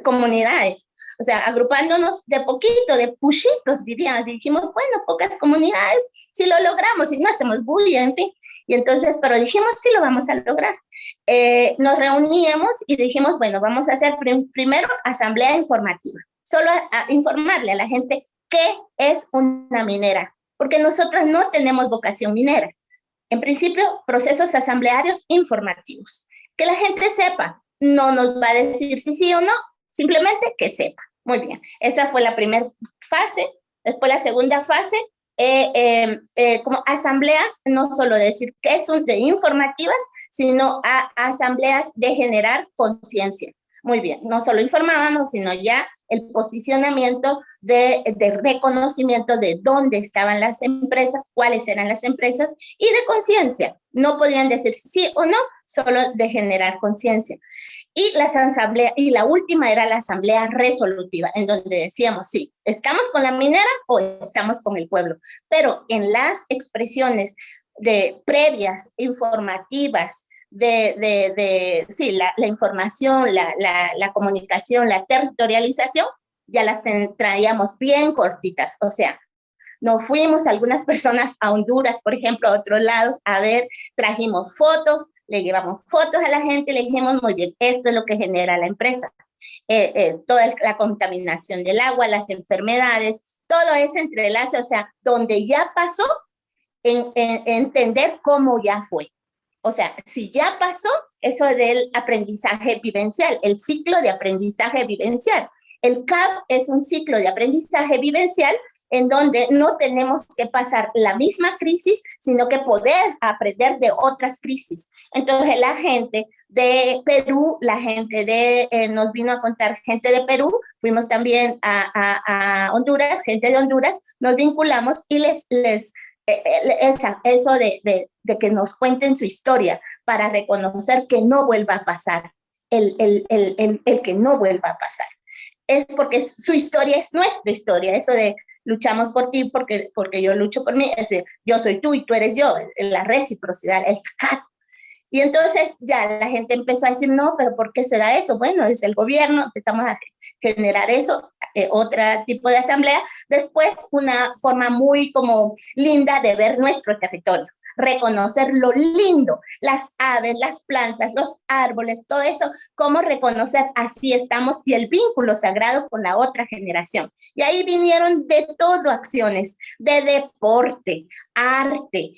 comunidades. O sea, agrupándonos de poquito, de puchitos, diríamos. Dijimos, bueno, pocas comunidades, si lo logramos, si no hacemos bulla, en fin. Y entonces, pero dijimos, sí lo vamos a lograr. Nos reuníamos y dijimos, bueno, vamos a hacer primero asamblea informativa. Solo a informarle a la gente qué es una minera, porque nosotros no tenemos vocación minera. En principio, procesos asamblearios informativos. Que la gente sepa, no nos va a decir si sí o no, simplemente que sepa. Muy bien, esa fue la primera fase. Después la segunda fase, como asambleas, no solo decir que son de informativas, sino asambleas de generar conciencia. Muy bien, no solo informábamos, sino ya el posicionamiento de reconocimiento de dónde estaban las empresas, cuáles eran las empresas, y de conciencia. No podían decir sí o no, solo de generar conciencia. Y la última era la asamblea resolutiva, en donde decíamos, sí, estamos con la minera o estamos con el pueblo. Pero en las expresiones previas, informativas, sí, la información, la comunicación, la territorialización, ya las traíamos bien cortitas. O sea, nos fuimos algunas personas a Honduras, por ejemplo, a otros lados, a ver, trajimos fotos, le llevamos fotos a la gente, le dijimos, muy bien, esto es lo que genera la empresa. Toda la contaminación del agua, las enfermedades, todo ese entrelace, o sea, donde ya pasó, entender cómo ya fue. O sea, si ya pasó, eso del aprendizaje vivencial, el ciclo de aprendizaje vivencial. El CAP es un ciclo de aprendizaje vivencial en donde no tenemos que pasar la misma crisis, sino que poder aprender de otras crisis. Entonces la gente de Perú, nos vino a contar gente de Perú, fuimos también a Honduras, gente de Honduras, nos vinculamos y eso de que nos cuenten su historia para reconocer que no vuelva a pasar, el que no vuelva a pasar. Es porque su historia es nuestra historia, eso de luchamos por ti porque yo lucho por mí, es decir, yo soy tú y tú eres yo, la reciprocidad, el tzcat. Y entonces ya la gente empezó a decir, no, pero ¿por qué se da eso? Bueno, es el gobierno, empezamos a generar eso, otro tipo de asamblea. Después una forma muy como linda de ver nuestro territorio, reconocer lo lindo, las aves, las plantas, los árboles, todo eso, cómo reconocer así estamos y el vínculo sagrado con la otra generación. Y ahí vinieron de todo acciones, de deporte, arte,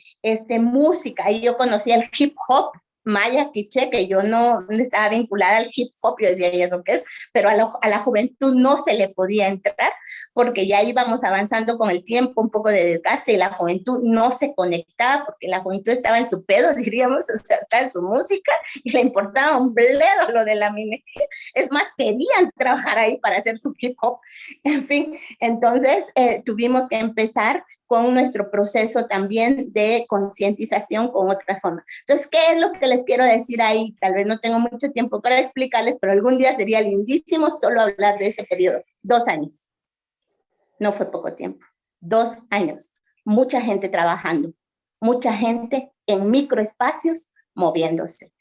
música, y yo conocí el hip hop, maya, quiché, que yo no estaba vinculada al hip hop, yo decía, ¿y eso qué es? Pero a la juventud no se le podía entrar, porque ya íbamos avanzando con el tiempo, un poco de desgaste, y la juventud no se conectaba, porque la juventud estaba en su pedo, diríamos, o sea, estaba en su música, y le importaba un bledo lo de la minería. Es más, querían trabajar ahí para hacer su hip hop. En fin, entonces tuvimos que empezar con nuestro proceso también de concientización con otra forma. Entonces, ¿qué es lo que les quiero decir ahí? Tal vez no tengo mucho tiempo para explicarles, pero algún día sería lindísimo solo hablar de ese periodo. 2 años. No fue poco tiempo. 2 años. Mucha gente trabajando. Mucha gente en microespacios moviéndose.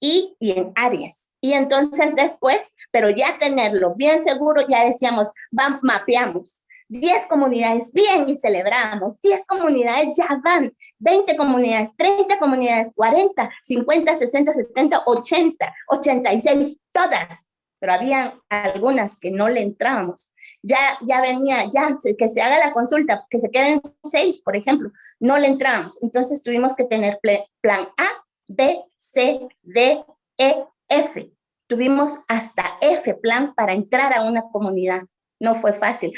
Y en áreas. Y entonces después, pero ya tenerlo bien seguro, ya decíamos, mapeamos. 10 comunidades, bien, y celebramos, 10 comunidades ya van, 20 comunidades, 30 comunidades, 40, 50, 60, 70, 80, 86, todas pero había algunas que no le entrábamos. Ya venía, que se haga la consulta, que se queden 6, por ejemplo, no le entrábamos. Entonces tuvimos que tener plan A, B, C, D, E, F. Tuvimos hasta F plan para entrar a una comunidad. No fue fácil.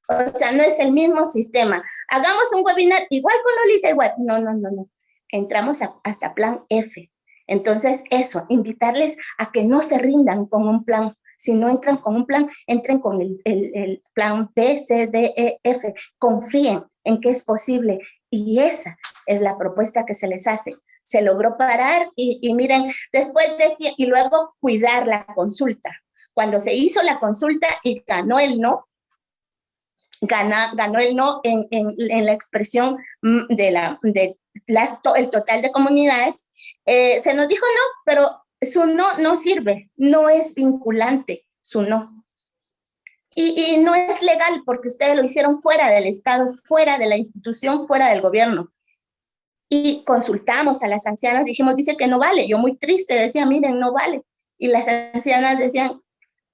O sea, no es el mismo sistema. Hagamos un webinar igual con Lolita, igual. No. Entramos hasta plan F. Entonces, eso, invitarles a que no se rindan con un plan. Si no entran con un plan, entren con el plan B, C, D, E, F. Confíen en que es posible. Y esa es la propuesta que se les hace. Se logró parar y miren, después decía, y luego cuidar la consulta. Cuando se hizo la consulta y ganó el no, ganó el no en la expresión el total de comunidades, se nos dijo no, pero su no sirve, no es vinculante su no. Y no es legal porque ustedes lo hicieron fuera del Estado, fuera de la institución, fuera del gobierno. Y consultamos a las ancianas, dijimos, dice que no vale. Yo muy triste decía, miren, no vale. Y las ancianas decían,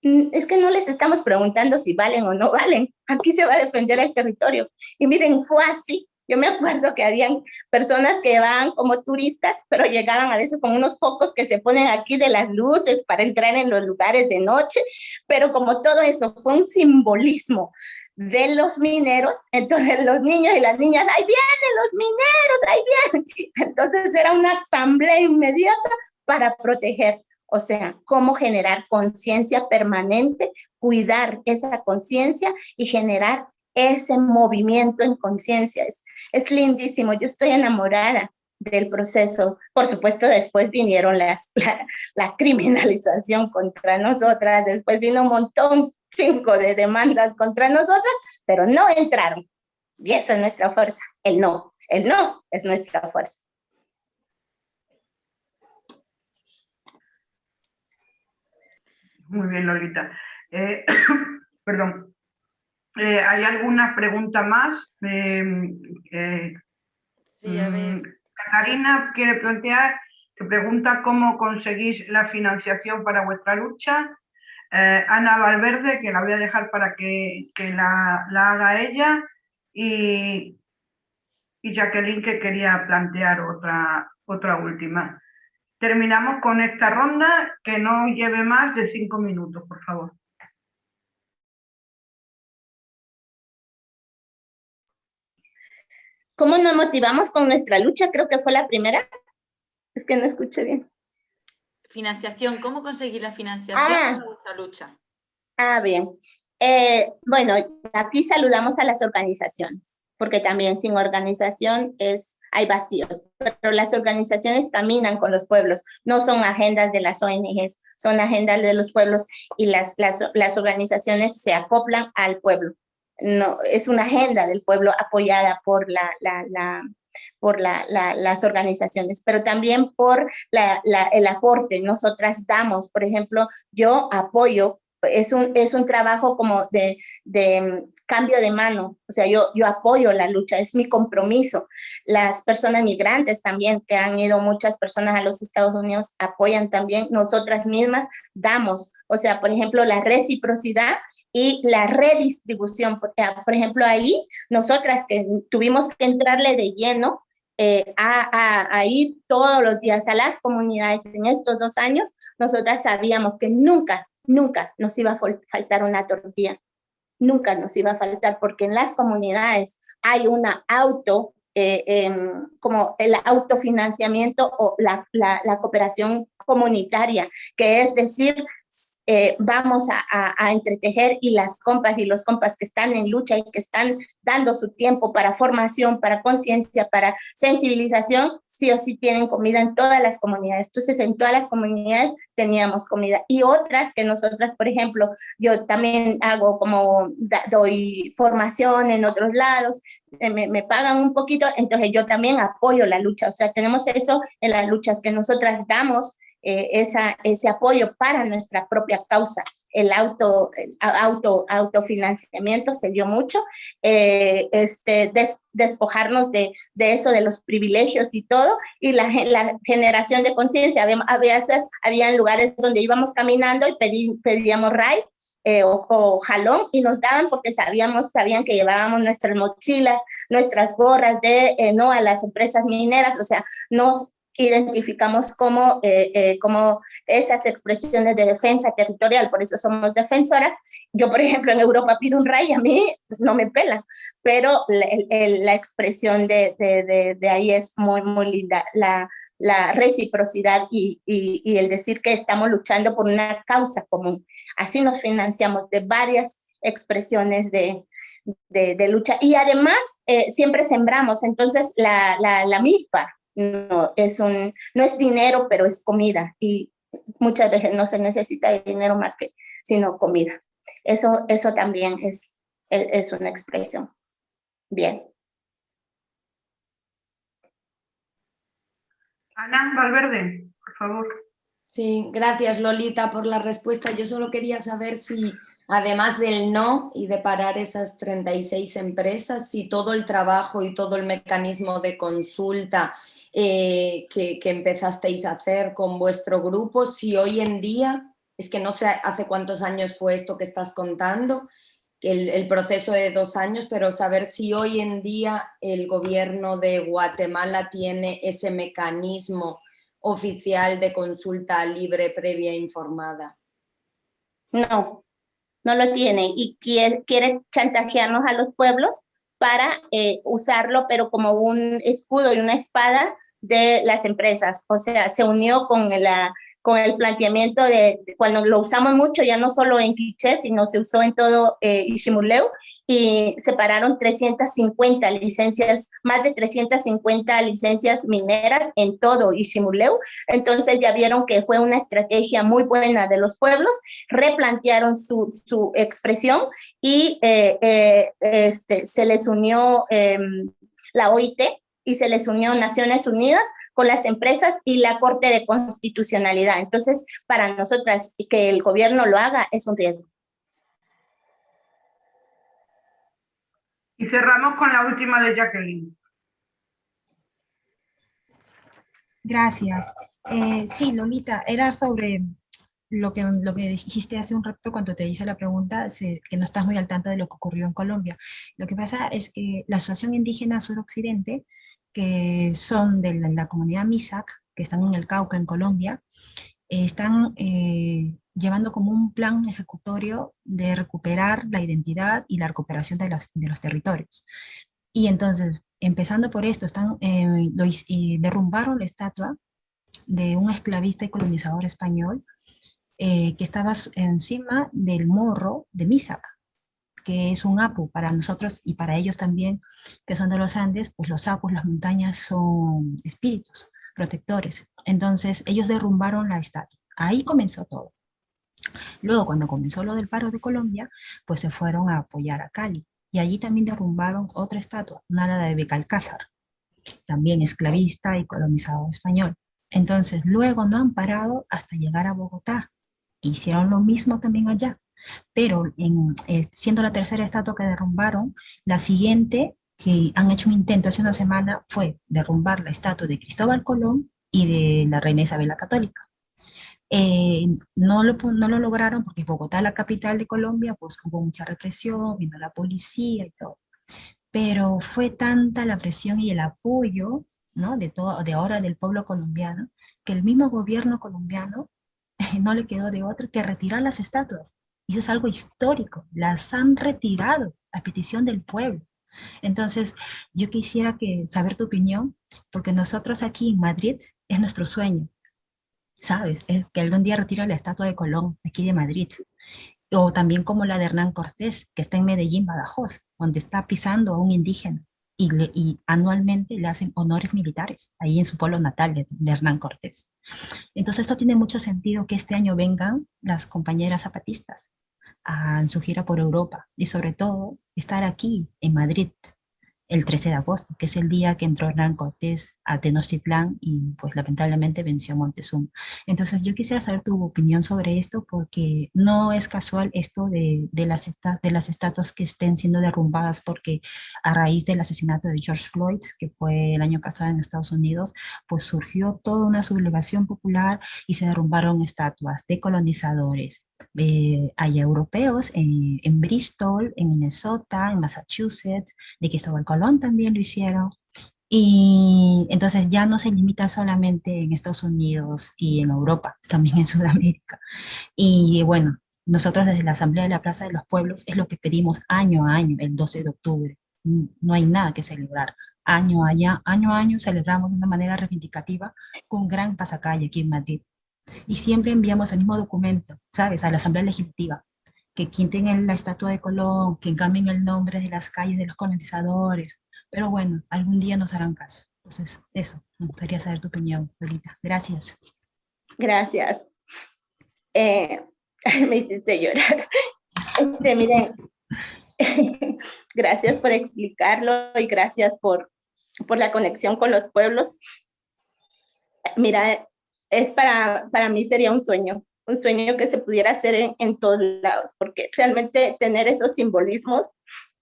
es que no les estamos preguntando si valen o no valen. Aquí se va a defender el territorio. Y miren, fue así. Yo me acuerdo que habían personas que van como turistas, pero llegaban a veces con unos focos que se ponen aquí de las luces para entrar en los lugares de noche. Pero como todo eso fue un simbolismo de los mineros, entonces los niños y las niñas, ¡ahí vienen los mineros, ahí vienen! Entonces era una asamblea inmediata para proteger. O sea, cómo generar conciencia permanente, cuidar esa conciencia y generar ese movimiento en conciencia. Es lindísimo, yo estoy enamorada del proceso. Por supuesto, después vinieron la criminalización contra nosotras, después vino un montón, 5 de demandas contra nosotras, pero no entraron. Y esa es nuestra fuerza, el no es nuestra fuerza. Muy bien, Lolita. Perdón. ¿Hay alguna pregunta más? Sí, a ver. Catarina quiere plantear, que pregunta cómo conseguís la financiación para vuestra lucha. Ana Valverde, que la voy a dejar para que la haga ella. Y Jacqueline, que quería plantear otra última. Terminamos con esta ronda, que no lleve más de 5 minutos, por favor. ¿Cómo nos motivamos con nuestra lucha? Creo que fue la primera. Es que no escuché bien. Financiación, ¿cómo conseguir la financiación para vuestra lucha? Bien. Bueno, aquí saludamos a las organizaciones, porque también sin organización hay vacíos, pero las organizaciones caminan con los pueblos, no son agendas de las ONGs, son agendas de los pueblos y las organizaciones se acoplan al pueblo. No, es una agenda del pueblo apoyada por las organizaciones, pero también por el aporte. Nosotras damos, por ejemplo, yo apoyo, es un trabajo como de cambio de mano, o sea, yo apoyo la lucha, es mi compromiso. Las personas migrantes también, que han ido muchas personas a los Estados Unidos, apoyan también. Nosotras mismas damos, o sea, por ejemplo, la reciprocidad y la redistribución. Por ejemplo, ahí nosotras que tuvimos que entrarle de lleno a ir todos los días a las comunidades en estos 2 años, nosotras sabíamos que nunca nos iba a faltar una tortilla, nunca nos iba a faltar, porque en las comunidades hay una como el autofinanciamiento o la cooperación comunitaria, que es decir, vamos a entretejer, y las compas y los compas que están en lucha y que están dando su tiempo para formación, para conciencia, para sensibilización, sí o sí tienen comida en todas las comunidades. Entonces, en todas las comunidades teníamos comida. Y otras que nosotras, por ejemplo, yo también hago doy formación en otros lados, me pagan un poquito, entonces yo también apoyo la lucha. O sea, tenemos eso en las luchas que nosotras damos ese apoyo para nuestra propia causa. El autofinanciamiento se dio mucho, despojarnos de eso, de los privilegios y todo, y la generación de conciencia. A veces había lugares donde íbamos caminando y pedíamos ride, o jalón, y nos daban porque sabían que llevábamos nuestras mochilas, nuestras gorras de no a las empresas mineras, o sea, nos identificamos como esas expresiones de defensa territorial, por eso somos defensoras. Yo, por ejemplo, en Europa pido un RAI, a mí no me pelan, pero la expresión de ahí es muy, muy linda, la reciprocidad y el decir que estamos luchando por una causa común. Así nos financiamos de varias expresiones de lucha, y además siempre sembramos. Entonces la milpa no es dinero, pero es comida, y muchas veces no se necesita dinero más que sino comida. Eso también es una expresión. Bien. Ana Valverde, por favor. Sí, gracias Lolita por la respuesta. Yo solo quería saber si, además del no y de parar esas 36 empresas, si todo el trabajo y todo el mecanismo de consulta que empezasteis a hacer con vuestro grupo, si hoy en día, es que no sé hace cuántos años fue esto que estás contando, el proceso de 2 años, pero saber si hoy en día el gobierno de Guatemala tiene ese mecanismo oficial de consulta libre, previa, informada. No lo tiene, y quiere chantajearnos a los pueblos para usarlo, pero como un escudo y una espada de las empresas. O sea, se unió con el planteamiento de cuando lo usamos mucho, ya no solo en Quiché, sino se usó en todo Iximuleu, y separaron 350 licencias, más de 350 licencias mineras en todo Iximuleu. Entonces ya vieron que fue una estrategia muy buena de los pueblos, replantearon su expresión, y se les unió la OIT, y se les unió Naciones Unidas con las empresas y la Corte de Constitucionalidad. Entonces, para nosotras, que el gobierno lo haga es un riesgo. Y cerramos con la última de Jacqueline. Gracias. Sí, Lolita, era sobre lo que dijiste hace un rato cuando te hice la pregunta, que no estás muy al tanto de lo que ocurrió en Colombia. Lo que pasa es que la Asociación Indígena Suroccidente, que son de la comunidad Misak, que están en el Cauca, en Colombia, están llevando como un plan ejecutorio de recuperar la identidad y la recuperación de los territorios. Y entonces, empezando por esto, derrumbaron la estatua de un esclavista y colonizador español que estaba encima del morro de Misak, que es un apu para nosotros y para ellos también, que son de los Andes. Pues los apus, las montañas, son espíritus protectores. Entonces ellos derrumbaron la estatua. Ahí comenzó todo. Luego, cuando comenzó lo del paro de Colombia, pues se fueron a apoyar a Cali, y allí también derrumbaron otra estatua, una de Becalcázar, también esclavista y colonizador español. Entonces luego no han parado hasta llegar a Bogotá. Hicieron lo mismo también allá, pero siendo la tercera estatua que derrumbaron, la siguiente que han hecho un intento hace una semana fue derrumbar la estatua de Cristóbal Colón y de la reina Isabel la Católica. No lo lograron porque Bogotá, la capital de Colombia, pues hubo mucha represión, vino la policía y todo. Pero fue tanta la presión y el apoyo, ¿no?, de ahora del pueblo colombiano, que el mismo gobierno colombiano no le quedó de otra que retirar las estatuas. Y eso es algo histórico, las han retirado a petición del pueblo. Entonces, yo quisiera saber tu opinión, porque nosotros aquí en Madrid es nuestro sueño, ¿sabes? Es que algún día retire la estatua de Colón, aquí de Madrid. O también como la de Hernán Cortés, que está en Medellín, Badajoz, donde está pisando a un indígena, y anualmente le hacen honores militares, ahí en su pueblo natal de Hernán Cortés. Entonces esto tiene mucho sentido, que este año vengan las compañeras zapatistas en su gira por Europa, y sobre todo estar aquí en Madrid, el 13 de agosto, que es el día que entró Hernán Cortés a Tenochtitlán y pues lamentablemente venció a Montezuma. Entonces yo quisiera saber tu opinión sobre esto porque no es casual esto de las estatuas que estén siendo derrumbadas porque a raíz del asesinato de George Floyd, que fue el año pasado en Estados Unidos, pues surgió toda una sublevación popular y se derrumbaron estatuas de colonizadores. Hay europeos en Bristol, en Minnesota, en Massachusetts, de Cristóbal Colón también lo hicieron. Y entonces ya no se limita solamente en Estados Unidos y en Europa, también en Sudamérica. Y bueno, nosotros desde la Asamblea de la Plaza de los Pueblos es lo que pedimos año a año, el 12 de octubre. No hay nada que celebrar. Año a año celebramos de una manera reivindicativa con gran pasacalle aquí en Madrid. Y siempre enviamos el mismo documento, ¿sabes? A la Asamblea Legislativa, que quiten la estatua de Colón, que cambien el nombre de las calles de los colonizadores. Pero bueno, algún día nos harán caso. Entonces, eso, me gustaría saber tu opinión, Lolita. Gracias. Gracias. Me hiciste llorar. Miren, gracias por explicarlo y gracias por la conexión con los pueblos. Mira, para mí sería un sueño que se pudiera hacer en todos lados, porque realmente tener esos simbolismos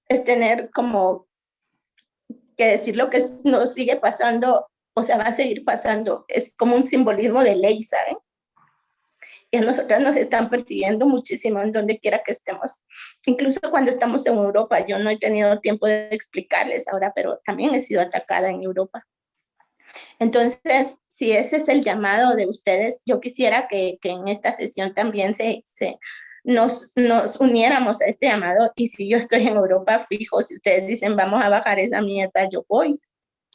es tener como que decir lo que nos sigue pasando, o sea, va a seguir pasando, es como un simbolismo de ley, ¿saben? Y a nosotras nos están persiguiendo muchísimo en donde quiera que estemos. Incluso cuando estamos en Europa, yo no he tenido tiempo de explicarles ahora, pero también he sido atacada en Europa. Entonces, si ese es el llamado de ustedes, yo quisiera que en esta sesión también nos uniéramos a este llamado. Y si yo estoy en Europa, fijo, si ustedes dicen vamos a bajar esa mierda, yo voy,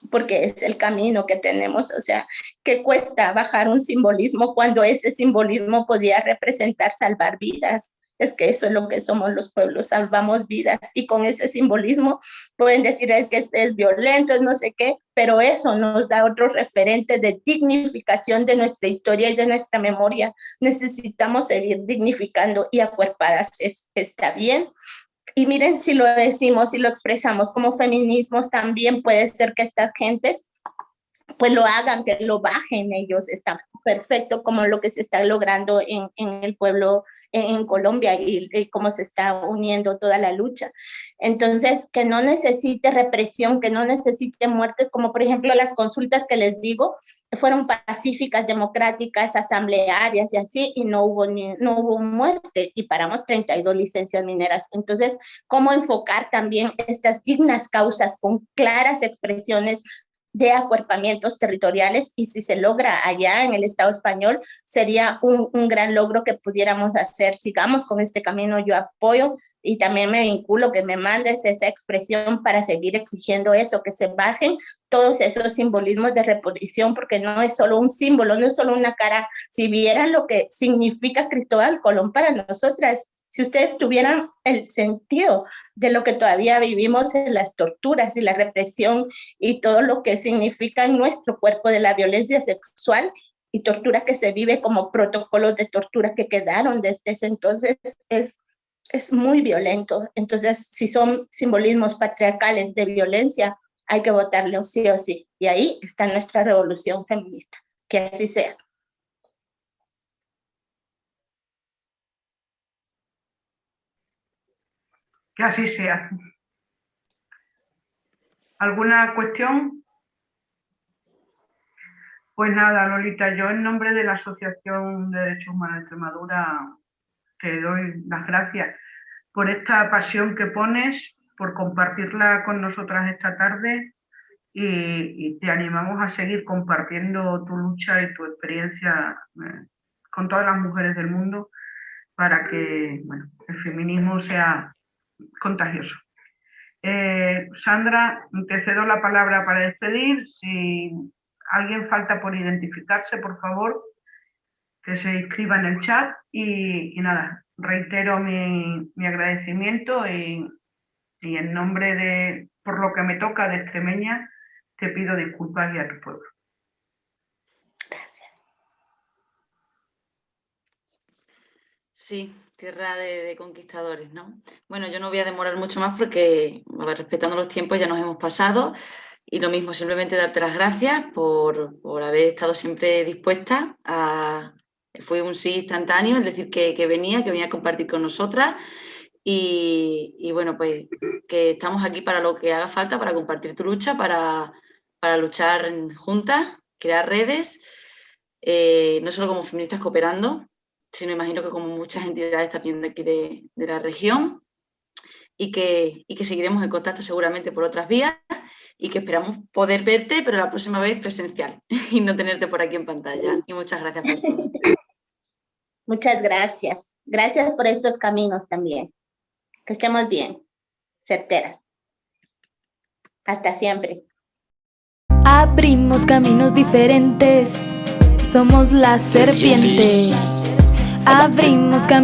porque es el camino que tenemos. O sea, ¿qué cuesta bajar un simbolismo cuando ese simbolismo podía representar salvar vidas? Es que eso es lo que somos los pueblos, salvamos vidas, y con ese simbolismo pueden decir es que es violento, es no sé qué, pero eso nos da otro referente de dignificación de nuestra historia y de nuestra memoria. Necesitamos seguir dignificando y acuerpadas, está bien. Y miren, si lo decimos, si lo expresamos como feminismos, también puede ser que estas gentes pues lo hagan, que lo bajen ellos. Está perfecto como lo que se está logrando en el pueblo, en Colombia, y cómo se está uniendo toda la lucha. Entonces, que no necesite represión, que no necesite muertes, como por ejemplo las consultas que les digo, fueron pacíficas, democráticas, asamblearias y así, y no hubo muerte, y paramos 32 licencias mineras. Entonces, ¿cómo enfocar también estas dignas causas con claras expresiones de acuerpamientos territoriales? Y si se logra allá en el Estado español, sería un gran logro que pudiéramos hacer. Sigamos con este camino, yo apoyo y también me vinculo, que me mandes esa expresión para seguir exigiendo eso, que se bajen todos esos simbolismos de reposición, porque no es solo un símbolo, no es solo una cara. Si vieran lo que significa Cristóbal Colón para nosotras, si ustedes tuvieran el sentido de lo que todavía vivimos en las torturas y la represión y todo lo que significa en nuestro cuerpo de la violencia sexual y tortura que se vive como protocolos de tortura que quedaron desde ese entonces, es muy violento. Entonces, si son simbolismos patriarcales de violencia, hay que votarlos sí o sí. Y ahí está nuestra revolución feminista. Que así sea. Que así sea. ¿Alguna cuestión? Pues nada, Lolita, yo en nombre de la Asociación de Derechos Humanos de Extremadura te doy las gracias por esta pasión que pones, por compartirla con nosotras esta tarde, y te animamos a seguir compartiendo tu lucha y tu experiencia con todas las mujeres del mundo para que, bueno, el feminismo sea contagioso. Sandra, te cedo la palabra para despedir. Si alguien falta por identificarse, por favor, que se inscriba en el chat. Y nada, reitero mi agradecimiento y en nombre de, por lo que me toca de extremeña, te pido disculpas y a tu pueblo. Gracias. Sí, tierra de conquistadores, ¿no? Bueno, yo no voy a demorar mucho más porque, a ver, respetando los tiempos, ya nos hemos pasado. Y lo mismo, simplemente darte las gracias por haber estado siempre dispuesta a... Fue un sí instantáneo, es decir, que venía a compartir con nosotras. Y bueno, pues que estamos aquí para lo que haga falta, para compartir tu lucha, para luchar juntas, crear redes, no solo como feministas cooperando, sino imagino que como muchas entidades también de aquí de la región, y que seguiremos en contacto seguramente por otras vías, y que esperamos poder verte, pero la próxima vez presencial, y no tenerte por aquí en pantalla. Y muchas gracias por todo. Muchas gracias. Gracias por estos caminos también. Que estemos bien, certeras. Hasta siempre. Abrimos caminos diferentes, somos la serpiente. Abrimos caminos.